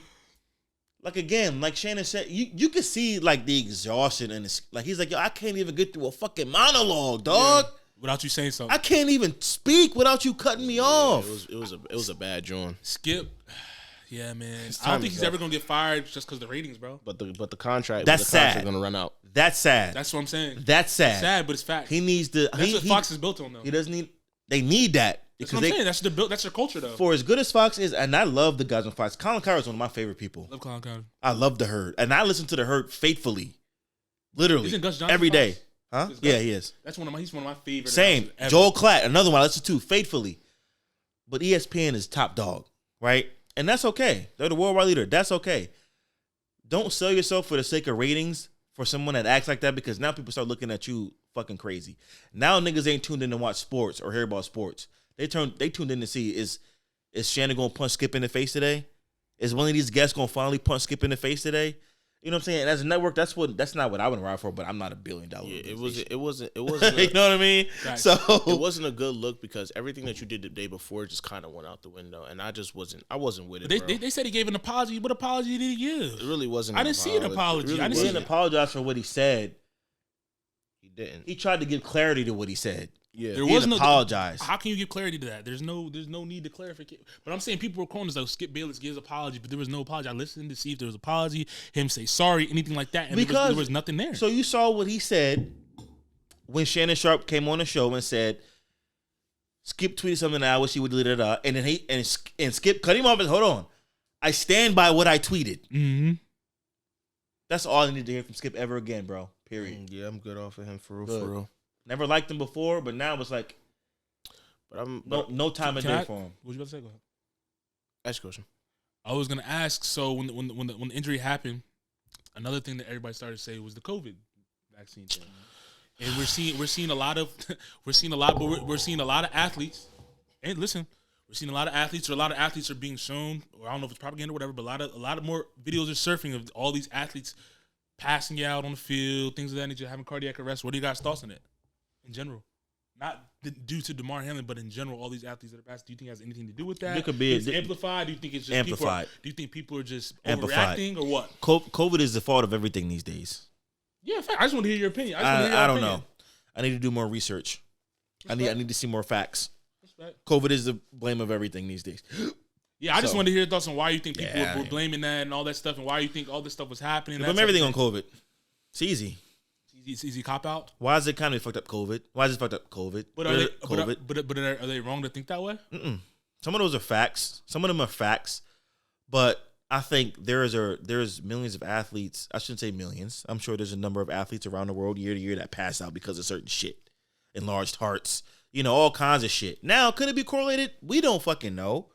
Like again, like Shannon said, you can see like the exhaustion and like he's like, yo, I can't even get through a fucking monologue, dog. Yeah, without you saying something. I can't even speak without you cutting me off. It was a bad joint. Skip, yeah, man. I don't think he's ever gonna get fired just because the ratings, bro. But the contract, that's sad. Contract gonna run out. That's sad. That's what I'm saying. That's sad. It's sad, but it's fact. He needs to. That's what Fox is built on, though. He doesn't need. They need that. That's what I'm saying. That's their culture, though. For as good as Fox is, and I love the guys on Fox. Colin Cowherd is one of my favorite people. Love Colin Cowherd. I love the Herd, and I listen to the Herd faithfully, literally Isn't Gus Johnson every day. Fox? Huh? Yeah, he is. He's one of my favorite. Same. Joel Klatt, another one I listen to faithfully. But ESPN is top dog, right? And that's okay. They're the worldwide leader. That's okay. Don't sell yourself for the sake of ratings for someone that acts like that because now people start looking at you fucking crazy. Now niggas ain't tuned in to watch sports or hear about sports. They tuned in to see is Shannon gonna punch Skip in the face today? Is one of these guests gonna finally punch Skip in the face today? You know what I'm saying? And as a network, that's not what I would ride for. But I'm not $1 billion. Yeah, it wasn't. You know what I mean? Right. So it wasn't a good look because everything that you did the day before just kind of went out the window, and I wasn't with it. They said he gave an apology. What apology did he give? It really wasn't. I didn't see an apology. Really I he didn't apologize for what he said. He didn't. He tried to give clarity to what he said. Yeah, There He was didn't no apologize. How can you give clarity to that? There's no need to clarify. But I'm saying people were calling us like Skip Bayless gives apology, but there was no apology. I listened to see if there was apology, him say sorry, anything like that, and there was nothing there. So you saw what he said when Shannon Sharp came on the show and said Skip tweeted something that I wish he would delete it out, and then Skip cut him off and hold on. I stand by what I tweeted. Mm-hmm. That's all I need to hear from Skip ever again, bro. Period. Yeah, I'm good off of him for real. Good. For real. Never liked him before, but now it's like, no time of day for him. What you about to say? Go ahead. Ask a question. I was gonna ask. So when the injury happened, another thing that everybody started to say was the COVID vaccine thing, and we're seeing a lot of athletes. And listen, we're seeing a lot of athletes, or a lot of athletes are being shown, or I don't know if it's propaganda or whatever, but a lot of more videos are surfing of all these athletes passing out on the field, things of that nature, having cardiac arrest. What are you guys' thoughts on it in general? Not due to Damar Hamlin, but in general, all these athletes that are passing. Do you think it has anything to do with that? It could be amplified. Do you think it's just amplified? Do you think people are just Amplified. overreacting, or what? COVID is the fault of everything these days. Yeah, in fact, I just want to hear your opinion. I don't know. I need to do more research. I need to see more facts. Respect. COVID is the blame of everything these days. Yeah, I just want to hear your thoughts on why you think people were blaming that and all that stuff, and why you think all this stuff was happening. Blame everything on COVID. It's easy. It's easy cop out. Why is the economy fucked up? COVID. Why is it fucked up? COVID. But are they wrong to think that way? Mm-mm. Some of those are facts. Some of them are facts. But I think there's millions of athletes. I shouldn't say millions. I'm sure there's a number of athletes around the world year to year that pass out because of certain shit. Enlarged hearts. All kinds of shit. Now, could it be correlated? We don't fucking know.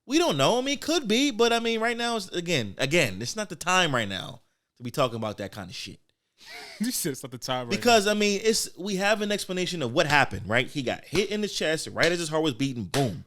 We don't know. I mean, could be. But I mean, right now, it's, again, it's not the time right now to be talking about that kind of shit. You said it's not the time, right? Because, I mean, we have an explanation of what happened, right? He got hit in the chest right as his heart was beating, boom.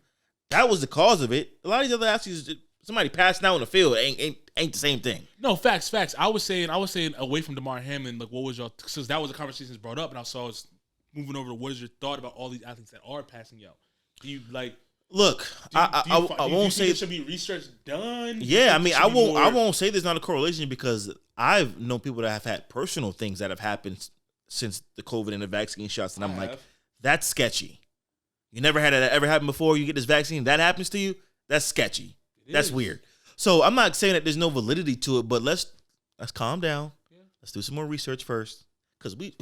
That was the cause of it. A lot of these other athletes, somebody passing out in the field ain't the same thing. No, facts. I was saying away from Damar Hamlin, like, what was y'all, since that was a conversation that's brought up, and I saw us moving over to what is your thought about all these athletes that are passing out? Do you, like... Look, I won't say there should be research done. Yeah, I mean, I won't say there's not a correlation because I've known people that have had personal things that have happened since the COVID and the vaccine shots, and I'm like, that's sketchy. You never had that ever happen before. You get this vaccine, that happens to you. That's sketchy. That's weird. So I'm not saying that there's no validity to it, but let's calm down. Yeah. Let's do some more research first because we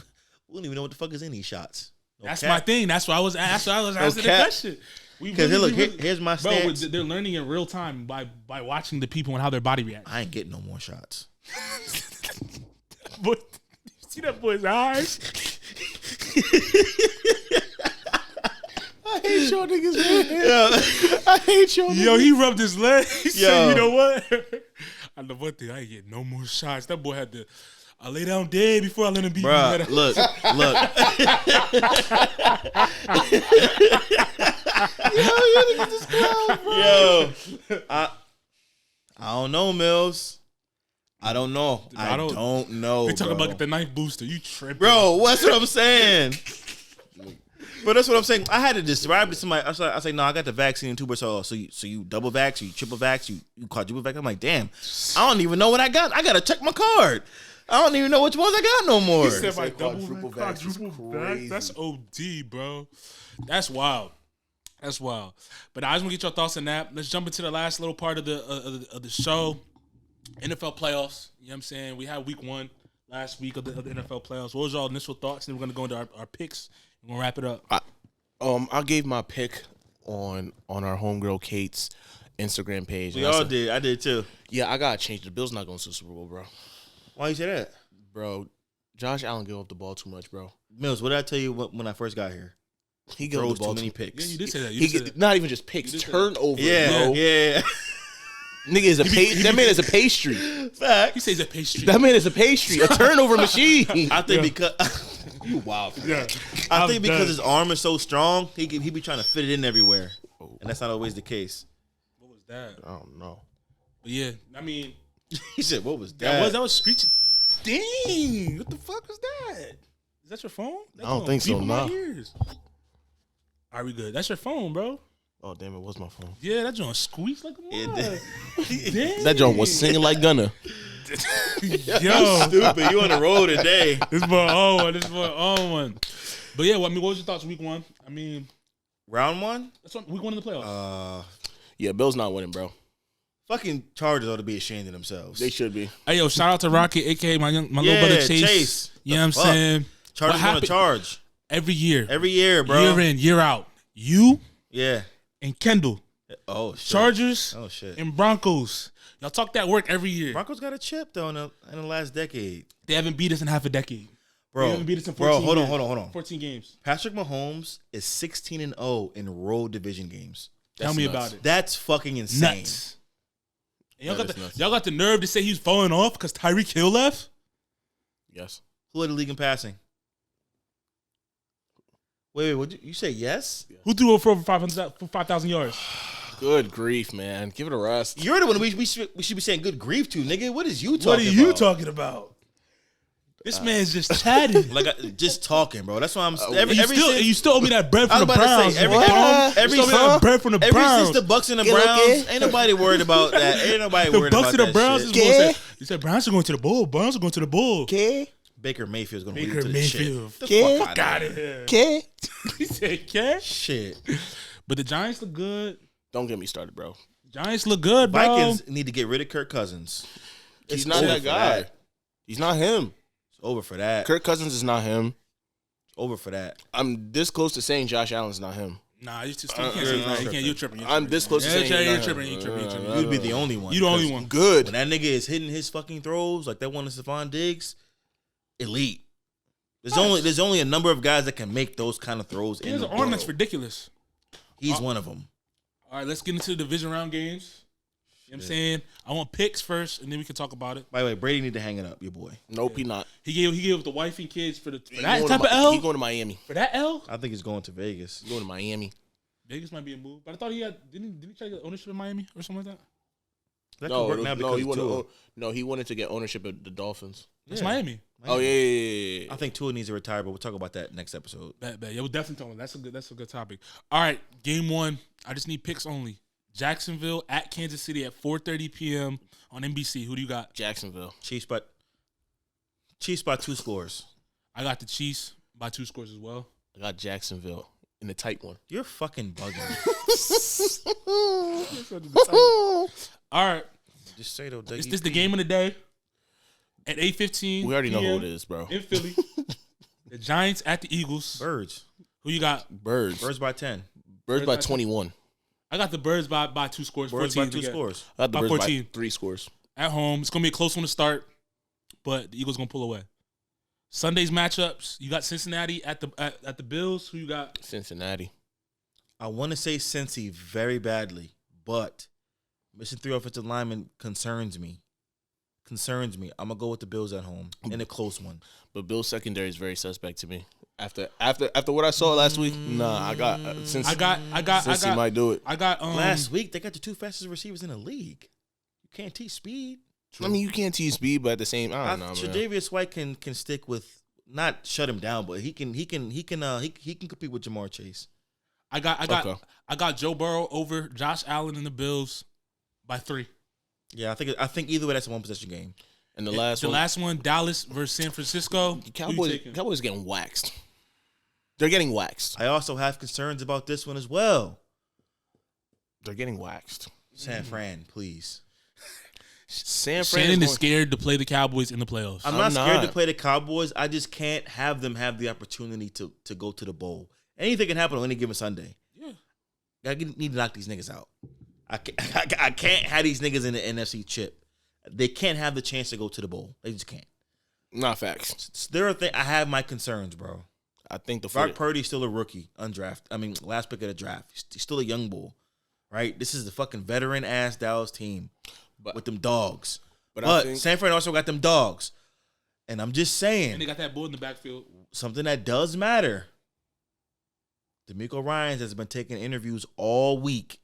don't even know what the fuck is in these shots. No that's cap. My thing. That's why I was asking the question. Because here's my stance. Bro, they're learning in real time by watching the people and how their body reacts. I ain't getting no more shots. But you see that boy's eyes? I hate your niggas, man. I hate your niggas. Yo, he rubbed his leg. He said, you know what? I know one thing. I ain't getting no more shots. That boy had to... I lay down dead before I let him beat me. Look. Yo, I don't know, Mills. I don't know. I don't know. They talking about the knife booster. You tripping, bro? What's what I'm saying? But that's what I'm saying. I had to describe it to somebody. I was like, no, I got the vaccine in 2 bursts. So you double vax, you triple vax, you quadruple vax. I'm like, damn, I don't even know what I got. I gotta check my card. I don't even know which ones I got no more. He said my quadruple vax. That's OD, bro. That's wild. But I just want to get your thoughts on that. Let's jump into the last little part of the show. NFL playoffs. You know what I'm saying? We had week 1 last week of the NFL playoffs. What was y'all initial thoughts? And then we're going to go into our picks. We're going to wrap it up. I gave my pick on our homegirl Kate's Instagram page. We all did. I did too. Yeah, I got to change. The Bills not going to the Super Bowl, bro. Why you say that? Bro, Josh Allen gave up the ball too much, bro. Mills, what did I tell you when I first got here? He gave up the ball too many picks. Yeah, you did say that. Not even just picks, turnovers, bro. Yeah. Nigga is that man is a pastry. Fact. He says a pastry. That man is a pastry, a turnover machine. I think because you wild. Yeah. I think because his arm is so strong, he be trying to fit it in everywhere, and that's not always the case. What was that? I don't know. But yeah, I mean, He said, "What was that?" That was screeching. Dang, what the fuck was that? Is that your phone? I don't think so. Nah. All right, we good. That's your phone, bro. Oh damn, it was my phone. Yeah, that joint squeaks like a mother. That joint was singing like Gunna. Yo, Stupid. You on the road today? This boy on one. But yeah, what was your thoughts week 1? I mean, round 1. That's week 1 in the playoffs. Yeah, Bills not winning, bro. Fucking Chargers ought to be ashamed of themselves. They should be. Hey yo, shout out to Rocky, aka my little brother Chase. You know what I'm saying? Chargers want to charge every year, bro. Year in, year out. You, and Kendall. Oh shit. Chargers. Oh shit. And Broncos. Y'all talk that work every year. Broncos got a chip though in the last decade. They haven't beat us in half a decade. Bro, they haven't beat us in 14 hold years. on. 14 games. Patrick Mahomes is 16-0 in road division games. Tell me about it. That's fucking insane. Nuts. And y'all got the nerve to say he's falling off because Tyreek Hill left? Yes. Who led the league in passing? Wait, what you say? Yes? Who threw over 5,000 yards? Good grief, man. Give it a rest. You're the one we should be saying good grief to, nigga. What is you talking about? What are you talking about? This man's just chatting. Just talking, bro. That's why I'm. You still owe me that bread from the Browns. Bread from the Browns. Ever since the Bucks and the Browns, ain't nobody worried about that. Ain't nobody worried about that. The Bucks and the Browns is going. You said Browns are going to the Bowl. Browns are going to the Bowl. Okay. Baker Mayfield's going to lead to the shit. Fuck out of here. Okay. He said, "Okay." Shit. But the Giants look good. Don't get me started, bro. Giants look good, bro. Vikings need to get rid of Kirk Cousins. He's not that guy. He's not him. Over for that. Kirk Cousins is not him. Over for that. I'm this close to saying Josh Allen's not him. Nah, you can't say that. You can't. You're tripping. I'm this close to saying you're tripping. You're tripping. You'd be the only one. You the only one. Good. When that nigga is hitting his fucking throws like that one to Stephon Diggs, elite. There's only a number of guys that can make those kind of throws. He has an arm that's ridiculous. He's one of them. All right, let's get into the division round games. You know what I'm saying? I want picks first, and then we can talk about it. By the way, Brady need to hang it up, your boy. Nope, he not. He gave the wife and kids for that type of L? He's going to Miami. For that L? I think he's going to Vegas. He's going to Miami. Vegas might be a move. But I thought he had... Didn't he try to get ownership in Miami or something like that? That could work now because he wanted to get ownership of the Dolphins. It's Miami. Oh, yeah. I think Tua needs to retire, but we'll talk about that next episode. Bet. Yeah, we'll definitely talk about that. That's a good topic. All right, game 1. I just need picks only. Jacksonville at Kansas City at 4:30 p.m. on NBC. Who do you got? Jacksonville. Chiefs by 2 scores. I got the Chiefs by 2 scores as well. I got Jacksonville in the tight one. You're fucking bugging. All right. Just say though. Is this the game of the day? At 8:15. We already know who it is, bro. In Philly. The Giants at the Eagles. Birds. Who you got? Birds. Birds by 10. Birds by 21. I got the Birds by 2 scores. Birds by 2 scores. I got the by Birds 14. by 3 scores. At home. It's going to be a close one to start, but the Eagles going to pull away. Sunday's matchups. You got Cincinnati at the Bills. Who you got? Cincinnati. I want to say Cincy very badly, but missing 3 offensive linemen concerns me. I'm going to go with the Bills at home in a close one. But Bills secondary is very suspect to me. After what I saw last week, I got Cincy might do it. I got last week they got the 2 fastest receivers in the league. You can't teach speed. True. I mean, you can't teach speed, but at the same, I don't know. Tre'Davious White can stick with, not shut him down, but he can compete with Jamar Chase. I got Joe Burrow over Josh Allen and the Bills by 3. Yeah, I think either way that's a 1-possession game. And the last one, Dallas versus San Francisco. Cowboys getting waxed. They're getting waxed. I also have concerns about this one as well. They're getting waxed. San Fran, please. Shannon is scared to play the Cowboys in the playoffs. I'm not scared to play the Cowboys. I just can't have them have the opportunity to go to the bowl. Anything can happen on any given Sunday. Yeah, I need to knock these niggas out. I can't have these niggas in the NFC chip. They can't have the chance to go to the bowl. They just can't. Not facts. I have my concerns, bro. I think Brock Purdy's still a rookie, undrafted. I mean, last pick of the draft. He's still a young bull, right? This is the fucking veteran-ass Dallas team with them dogs. But San Fran also got them dogs. And I'm just saying. And they got that bull in the backfield. Something that does matter. DeMeco Ryans has been taking interviews all week.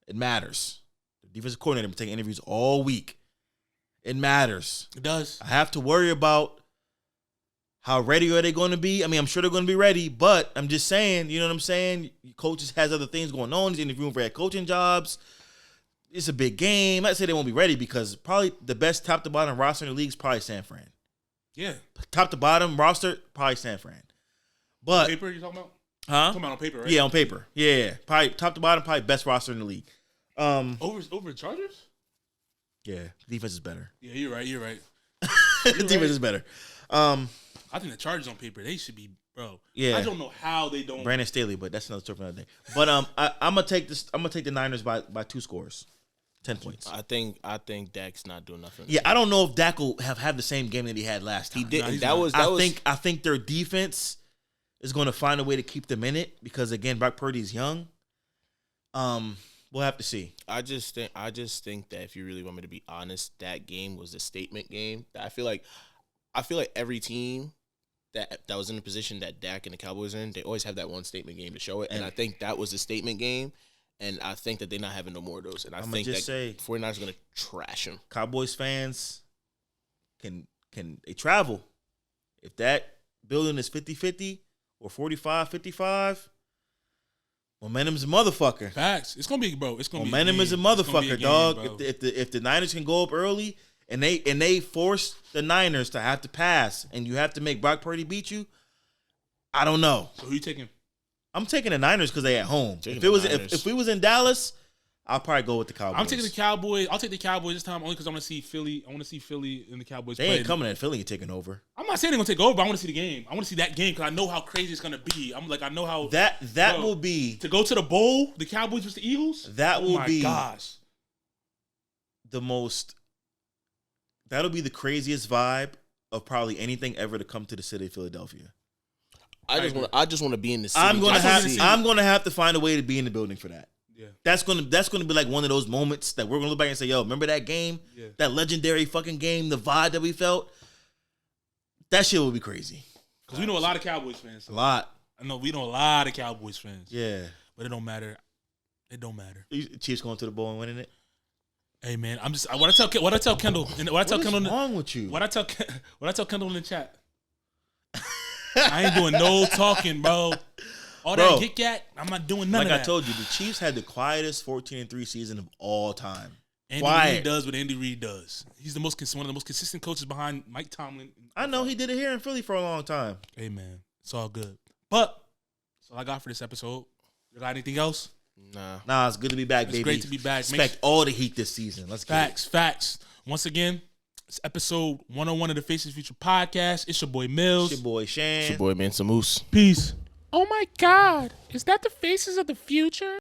It matters. The defensive coordinator been taking interviews all week. It matters. It does. I have to worry about how ready are they going to be. I mean, I'm sure they're going to be ready, but I'm just saying, you know what I'm saying? Coaches has other things going on. He's interviewing for head coaching jobs. It's a big game. I'd say they won't be ready because probably the best top to bottom roster in the league is probably San Fran. Yeah. Top to bottom roster, probably San Fran. But paper you talking about? Huh? Talking about on paper, right? Yeah, on paper. Yeah. Probably top to bottom, probably best roster in the league. Over Chargers? Yeah. Defense is better. Yeah, you're right. Defense is better. I think the Chargers on paper, they should be, bro. Yeah. I don't know how they don't. Brandon Staley, but that's another story for another day. But I'm gonna take the Niners by 2 scores. 10 points. I think Dak's not doing nothing. Yeah, I don't know if Dak will have the same game that he had last time. He didn't. I think their defense is going to find a way to keep them in it because again, Brock Purdy's young. We'll have to see. I just think that if you really want me to be honest, that game was a statement game. I feel like every team that was in the position that Dak and the Cowboys are in, they always have that one statement game to show it. And I think that was a statement game. And I think that they're not having no more of those. And I think that 49ers are going to trash them. Cowboys fans can they travel. If that building is 50-50 or 45-55, momentum's a motherfucker. Facts. It's going to be, bro. It's going to be momentum is a motherfucker, game, dog. bro. If the Niners can go up early and they force the Niners to have to pass and you have to make Brock Purdy beat you, I don't know. So who you taking? I'm taking the Niners because they at home. If we was in Dallas, I'll probably go with the Cowboys. I'm taking the Cowboys. I'll take the Cowboys this time only because I want to see Philly. I want to see Philly and the Cowboys. They ain't coming at Philly and taking over. I'm not saying they're gonna take over, but I want to see the game. I want to see that game because I know how crazy it's gonna be. I know how that will be to go to the bowl. The Cowboys versus the Eagles. That will be gosh, the most. That'll be the craziest vibe of probably anything ever to come to the city of Philadelphia. I just want to be in the city. I'm gonna have to find a way to be in the building for that. Yeah. That's gonna be like one of those moments that we're gonna look back and say, "Yo, remember that game? Yeah. That legendary fucking game, the vibe that we felt. That shit will be crazy." Because we know a lot of Cowboys fans. A lot. I know we know a lot of Cowboys fans. Yeah, but it don't matter. It don't matter. Chiefs going to the bowl and winning it. Hey man, what I tell Kendall. What is wrong with you? What I tell Kendall in the chat. I ain't doing no talking, bro. All that get, I'm not doing none of that. Like I told you, the Chiefs had the quietest 14-3 season of all time. Andy Reid does what Andy Reid does. He's one of the most consistent coaches behind Mike Tomlin. I know he did it here in Philly for a long time. Hey man, it's all good. But that's all I got for this episode. You got anything else? Nah, it's good to be back, baby. It's great to be back. Expect all the heat this season. Let's get Facts. Once again, it's episode 101 of the Faces Future Podcast. It's your boy Millz. It's your boy Shann. It's your boy Mansa Moose. Peace. Oh my God. Is that the Faces of the Future?